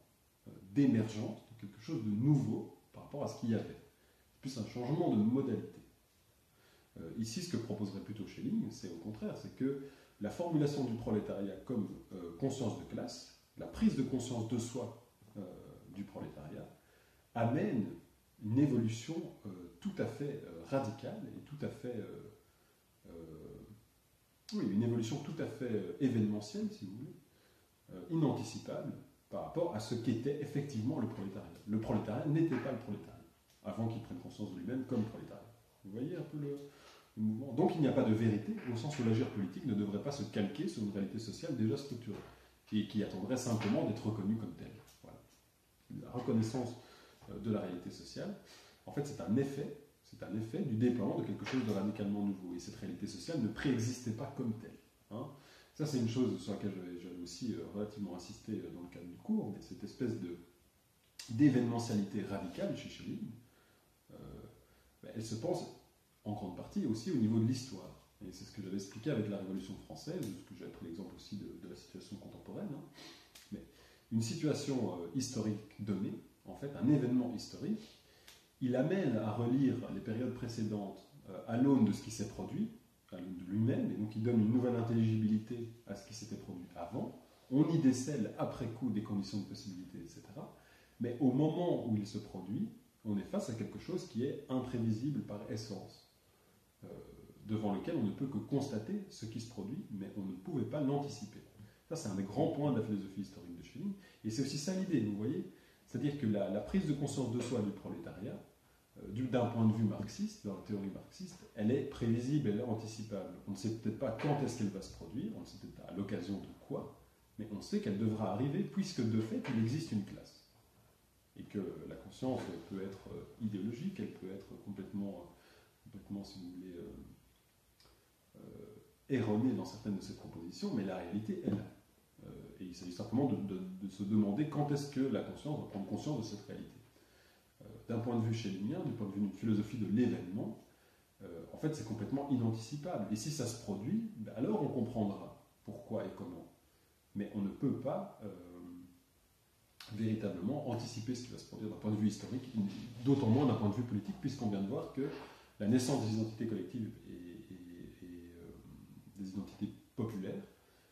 d'émergence de quelque chose de nouveau par rapport à ce qu'il y avait. C'est plus un changement de modalité. Ici, ce que proposerait plutôt Schelling, c'est au contraire, c'est que la formulation du prolétariat comme conscience de classe, la prise de conscience de soi du prolétariat, amène une évolution tout à fait radicale et tout à fait... oui, une évolution tout à fait événementielle, si vous voulez, inanticipable par rapport à ce qu'était effectivement le prolétariat. Le prolétariat n'était pas le prolétariat, avant qu'il prenne conscience de lui-même comme prolétariat. Vous voyez un peu le mouvement. Donc il n'y a pas de vérité, au sens où l'agir politique ne devrait pas se calquer sur une réalité sociale déjà structurée, et qui attendrait simplement d'être reconnue comme telle. Voilà. La reconnaissance de la réalité sociale, en fait, c'est un effet du déploiement de quelque chose de radicalement nouveau. Et cette réalité sociale ne préexistait pas comme telle. Ça, c'est une chose sur laquelle j'avais aussi relativement insisté dans le cadre du cours, mais cette espèce d'événementialité radicale chez Schelling, elle se pense en grande partie aussi au niveau de l'histoire. Et c'est ce que j'avais expliqué avec la Révolution française, ce que j'avais pris l'exemple aussi de la situation contemporaine. Mais une situation historique donnée, en fait, un événement historique, il amène à relire les périodes précédentes à l'aune de ce qui s'est produit, à l'aune de lui-même, et donc il donne une nouvelle intelligibilité à ce qui s'était produit avant. On y décèle après coup des conditions de possibilité, etc. Mais au moment où il se produit, on est face à quelque chose qui est imprévisible par essence, devant lequel on ne peut que constater ce qui se produit, mais on ne pouvait pas l'anticiper. Ça, c'est un des grands points de la philosophie historique de Schelling, et c'est aussi ça l'idée, vous voyez. C'est-à-dire que la prise de conscience de soi du prolétariat, d'un point de vue marxiste, dans la théorie marxiste, elle est prévisible, elle est anticipable. On ne sait peut-être pas quand est-ce qu'elle va se produire, on ne sait peut-être pas à l'occasion de quoi, mais on sait qu'elle devra arriver, puisque de fait, il existe une classe. Et que la conscience peut être idéologique, elle peut être complètement si vous voulez, erronée dans certaines de ses propositions, mais la réalité est là. Et il s'agit simplement de se demander quand est-ce que la conscience va prendre conscience de cette réalité. D'un point de vue schellingien, du point de vue d'une philosophie de l'événement, en fait c'est complètement inanticipable. Et si ça se produit, alors on comprendra pourquoi et comment. Mais on ne peut pas véritablement anticiper ce qui va se produire d'un point de vue historique, d'autant moins d'un point de vue politique, puisqu'on vient de voir que la naissance des identités collectives et des identités populaires,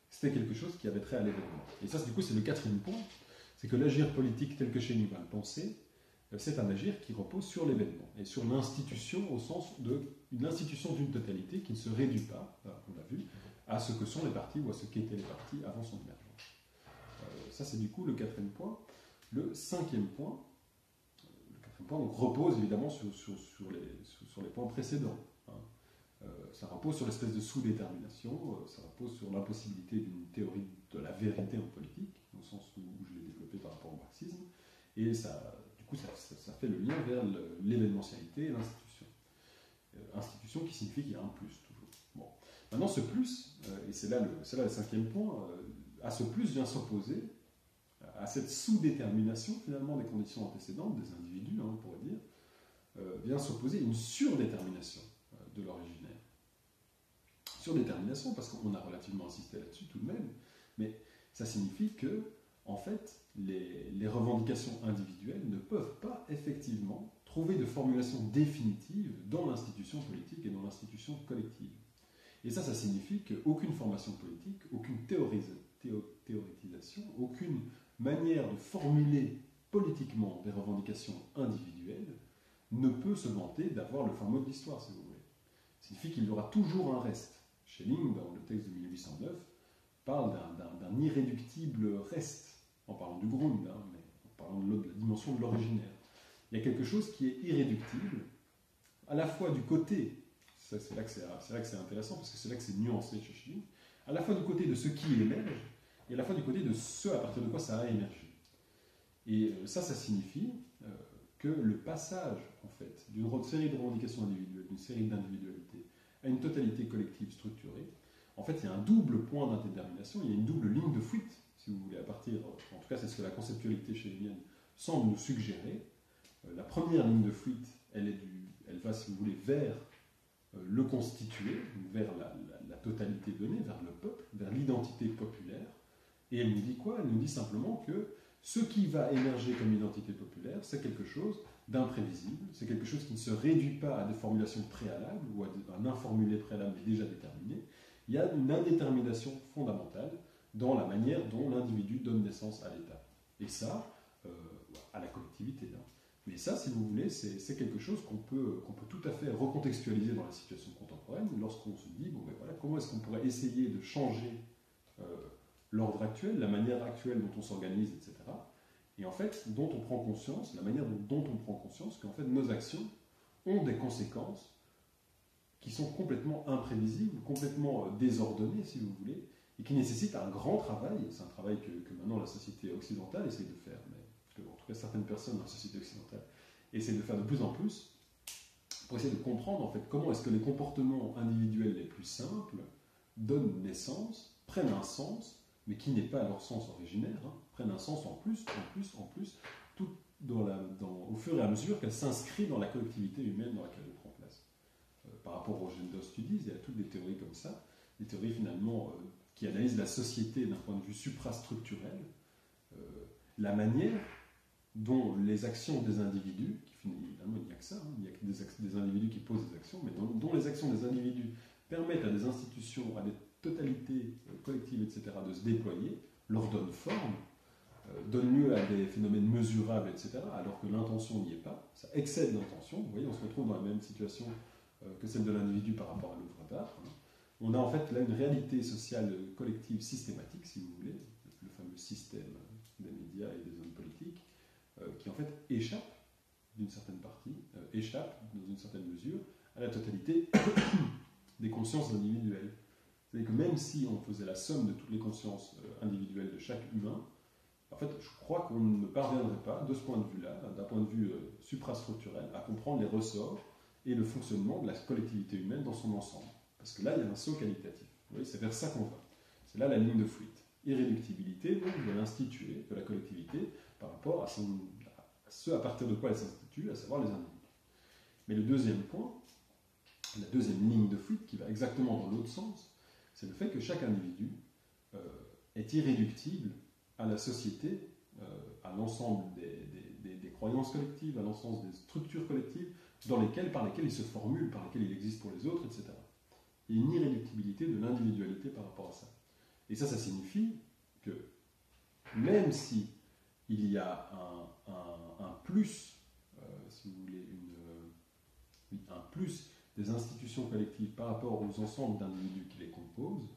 c'était quelque chose qui avait trait à l'événement. Et ça, du coup, c'est le quatrième point, c'est que l'agir politique tel que chez nous va le penser, c'est un agir qui repose sur l'événement et sur l'institution au sens d'une institution d'une totalité qui ne se réduit pas, on l'a vu, à ce que sont les partis ou à ce qu'étaient les partis avant son émergence. Ça, c'est du coup le quatrième point. Le cinquième point, donc, repose évidemment sur les points précédents. Ça repose sur l'espèce de sous-détermination, ça repose sur l'impossibilité d'une théorie de la vérité en politique, au sens où je l'ai développé par rapport au marxisme, et ça, du coup, ça fait le lien vers l'événementialité et l'institution. Institution qui signifie qu'il y a un plus, toujours. Bon. Maintenant, ce plus, et c'est là le cinquième point, à ce plus vient s'opposer à cette sous-détermination, finalement, des conditions antécédentes, des individus, on pourrait dire, vient s'opposer une surdétermination de l'originaire. Surdétermination, parce qu'on a relativement insisté là-dessus tout de même, mais ça signifie que, en fait, les revendications individuelles ne peuvent pas, effectivement, trouver de formulation définitive dans l'institution politique et dans l'institution collective. Et ça signifie qu'aucune formation politique, aucune théorétisation, aucune manière de formuler politiquement des revendications individuelles ne peut se vanter d'avoir le fin mot de l'histoire, si vous voulez. Ça signifie qu'il y aura toujours un reste. Schelling, dans le texte de 1809, parle d'un irréductible reste, en parlant du Grund, mais en parlant de la dimension de l'originaire. Il y a quelque chose qui est irréductible, à la fois du côté, c'est là que c'est intéressant, parce que c'est là que c'est nuancé chez Schelling, à la fois du côté de ce qui émerge, et à la fois du côté de ce à partir de quoi ça a émergé. Et ça signifie que le passage, en fait, d'une série de revendications individuelles, d'une série d'individualités, à une totalité collective structurée, en fait, il y a un double point d'indétermination, il y a une double ligne de fuite, si vous voulez, à partir, en tout cas, c'est ce que la conceptualité schellingienne semble nous suggérer. La première ligne de fuite, elle va, si vous voulez, vers le constitué, vers la totalité donnée, vers le peuple, vers l'identité populaire. Et elle nous dit quoi? Elle nous dit simplement que ce qui va émerger comme identité populaire, c'est quelque chose d'imprévisible, c'est quelque chose qui ne se réduit pas à des formulations préalables ou à un informulé préalable déjà déterminé. Il y a une indétermination fondamentale dans la manière dont l'individu donne naissance à l'État. Et ça, à la collectivité. Mais ça, si vous voulez, c'est quelque chose qu'on peut tout à fait recontextualiser dans la situation contemporaine lorsqu'on se dit, bon ben voilà, comment est-ce qu'on pourrait essayer de changer l'ordre actuel, la manière actuelle dont on s'organise, etc. Et en fait, dont on prend conscience, la manière dont on prend conscience qu'en fait nos actions ont des conséquences qui sont complètement imprévisibles, complètement désordonnées, si vous voulez, et qui nécessitent un grand travail. C'est un travail que maintenant la société occidentale essaie de faire, mais que, en tout cas certaines personnes dans la société occidentale essaient de faire de plus en plus, pour essayer de comprendre en fait comment est-ce que les comportements individuels les plus simples donnent naissance, prennent un sens, mais qui n'est pas leur sens originaire, prennent un sens en plus, tout au fur et à mesure qu'elle s'inscrit dans la collectivité humaine dans laquelle elle prend place. Par rapport aux gender studies, il y a toutes des théories comme ça, des théories finalement qui analysent la société d'un point de vue suprastructurel, la manière dont les actions des individus, évidemment il n'y a que ça, il n'y a que des individus qui posent des actions, mais dont les actions des individus permettent à des institutions, à des totalités collectives, etc., de se déployer, leur donnent forme, donnent lieu à des phénomènes mesurables, etc., alors que l'intention n'y est pas, ça excède l'intention. Vous voyez, on se retrouve dans la même situation que celle de l'individu par rapport à l'œuvre d'art. On a en fait là une réalité sociale collective systématique, si vous voulez, le fameux système des médias et des hommes politiques, qui en fait échappe d'une certaine partie, échappe dans une certaine mesure à la totalité des consciences individuelles. C'est-à-dire que même si on faisait la somme de toutes les consciences individuelles de chaque humain, en fait, je crois qu'on ne parviendrait pas, de ce point de vue-là, d'un point de vue suprastructurel, à comprendre les ressorts et le fonctionnement de la collectivité humaine dans son ensemble. Parce que là, il y a un saut qualitatif. Vous voyez, c'est vers ça qu'on va. C'est là la ligne de fuite. Irréductibilité, donc, de l'institué, de la collectivité, par rapport à ce à partir de quoi elle s'institue, à savoir les individus. Mais le deuxième point, la deuxième ligne de fuite, qui va exactement dans l'autre sens, c'est le fait que chaque individu est irréductible à la société, à à l'ensemble des croyances collectives, à l'ensemble des structures collectives par lesquelles il se formule, par lesquelles il existe pour les autres, etc. Il y a une irréductibilité de l'individualité par rapport à ça. Et ça signifie que même si il y a un plus, si vous voulez, un plus des institutions collectives par rapport aux ensembles d'individus qui les composent,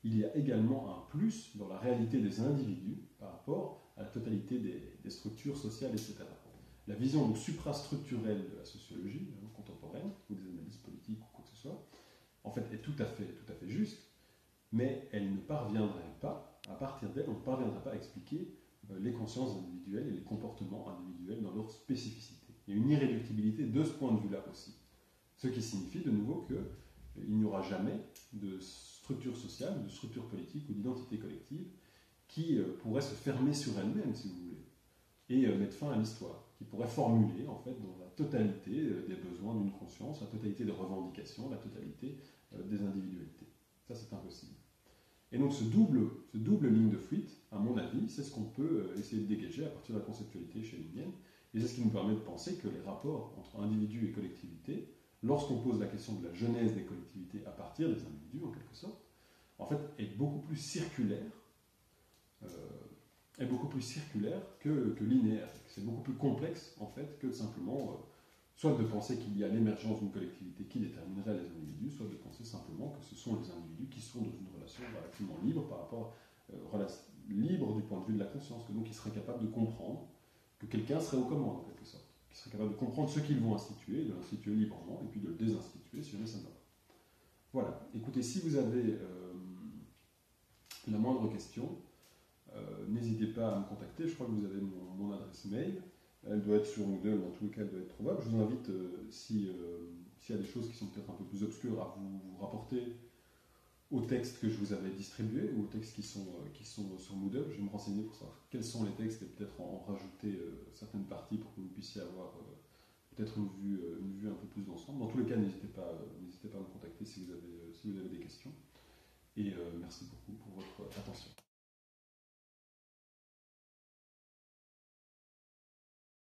il y a également un plus dans la réalité des individus par rapport à la totalité des structures sociales, etc. La vision donc suprastructurelle de la sociologie contemporaine, ou des analyses politiques ou quoi que ce soit, en fait est tout à fait juste, mais elle ne parviendrait pas, à partir d'elle, on ne parviendrait pas à expliquer les consciences individuelles et les comportements individuels dans leur spécificité. Il y a une irréductibilité de ce point de vue-là aussi. Ce qui signifie de nouveau qu'il n'y aura jamais de structure sociale, de structure politique ou d'identité collective qui pourrait se fermer sur elle-même, si vous voulez, et mettre fin à l'histoire, qui pourrait formuler, en fait, dans la totalité des besoins d'une conscience, la totalité des revendications, la totalité des individualités. Ça, c'est impossible. Et donc, ce double ligne de fuite, à mon avis, c'est ce qu'on peut essayer de dégager à partir de la conceptualité schellingienne, et c'est ce qui nous permet de penser que les rapports entre individus et collectivités, lorsqu'on pose la question de la genèse des collectivités à partir des individus, en quelque sorte, en fait, est beaucoup plus circulaire, que linéaire. C'est beaucoup plus complexe, en fait, que simplement, soit de penser qu'il y a l'émergence d'une collectivité qui déterminerait les individus, soit de penser simplement que ce sont les individus qui sont dans une relation relativement libre par rapport, libre du point de vue de la conscience, que donc ils seraient capables de comprendre que quelqu'un serait aux commandes, en quelque sorte, qui serait capable de comprendre ce qu'ils vont instituer, de l'instituer librement, et puis de le désinstituer si jamais ça ne va pas. Voilà. Écoutez, si vous avez la moindre question, n'hésitez pas à me contacter. Je crois que vous avez mon adresse mail. Elle doit être sur Moodle, en tous les cas, elle doit être trouvable. Je vous invite, s'il y a des choses qui sont peut-être un peu plus obscures, à vous rapporter aux textes que je vous avais distribués ou aux textes qui sont sur Moodle. Je vais me renseigner pour savoir quels sont les textes et peut-être en rajouter certaines parties pour que vous puissiez avoir peut-être une vue un peu plus d'ensemble. Dans tous les cas, n'hésitez pas à me contacter si vous avez des questions. Et merci beaucoup pour votre attention.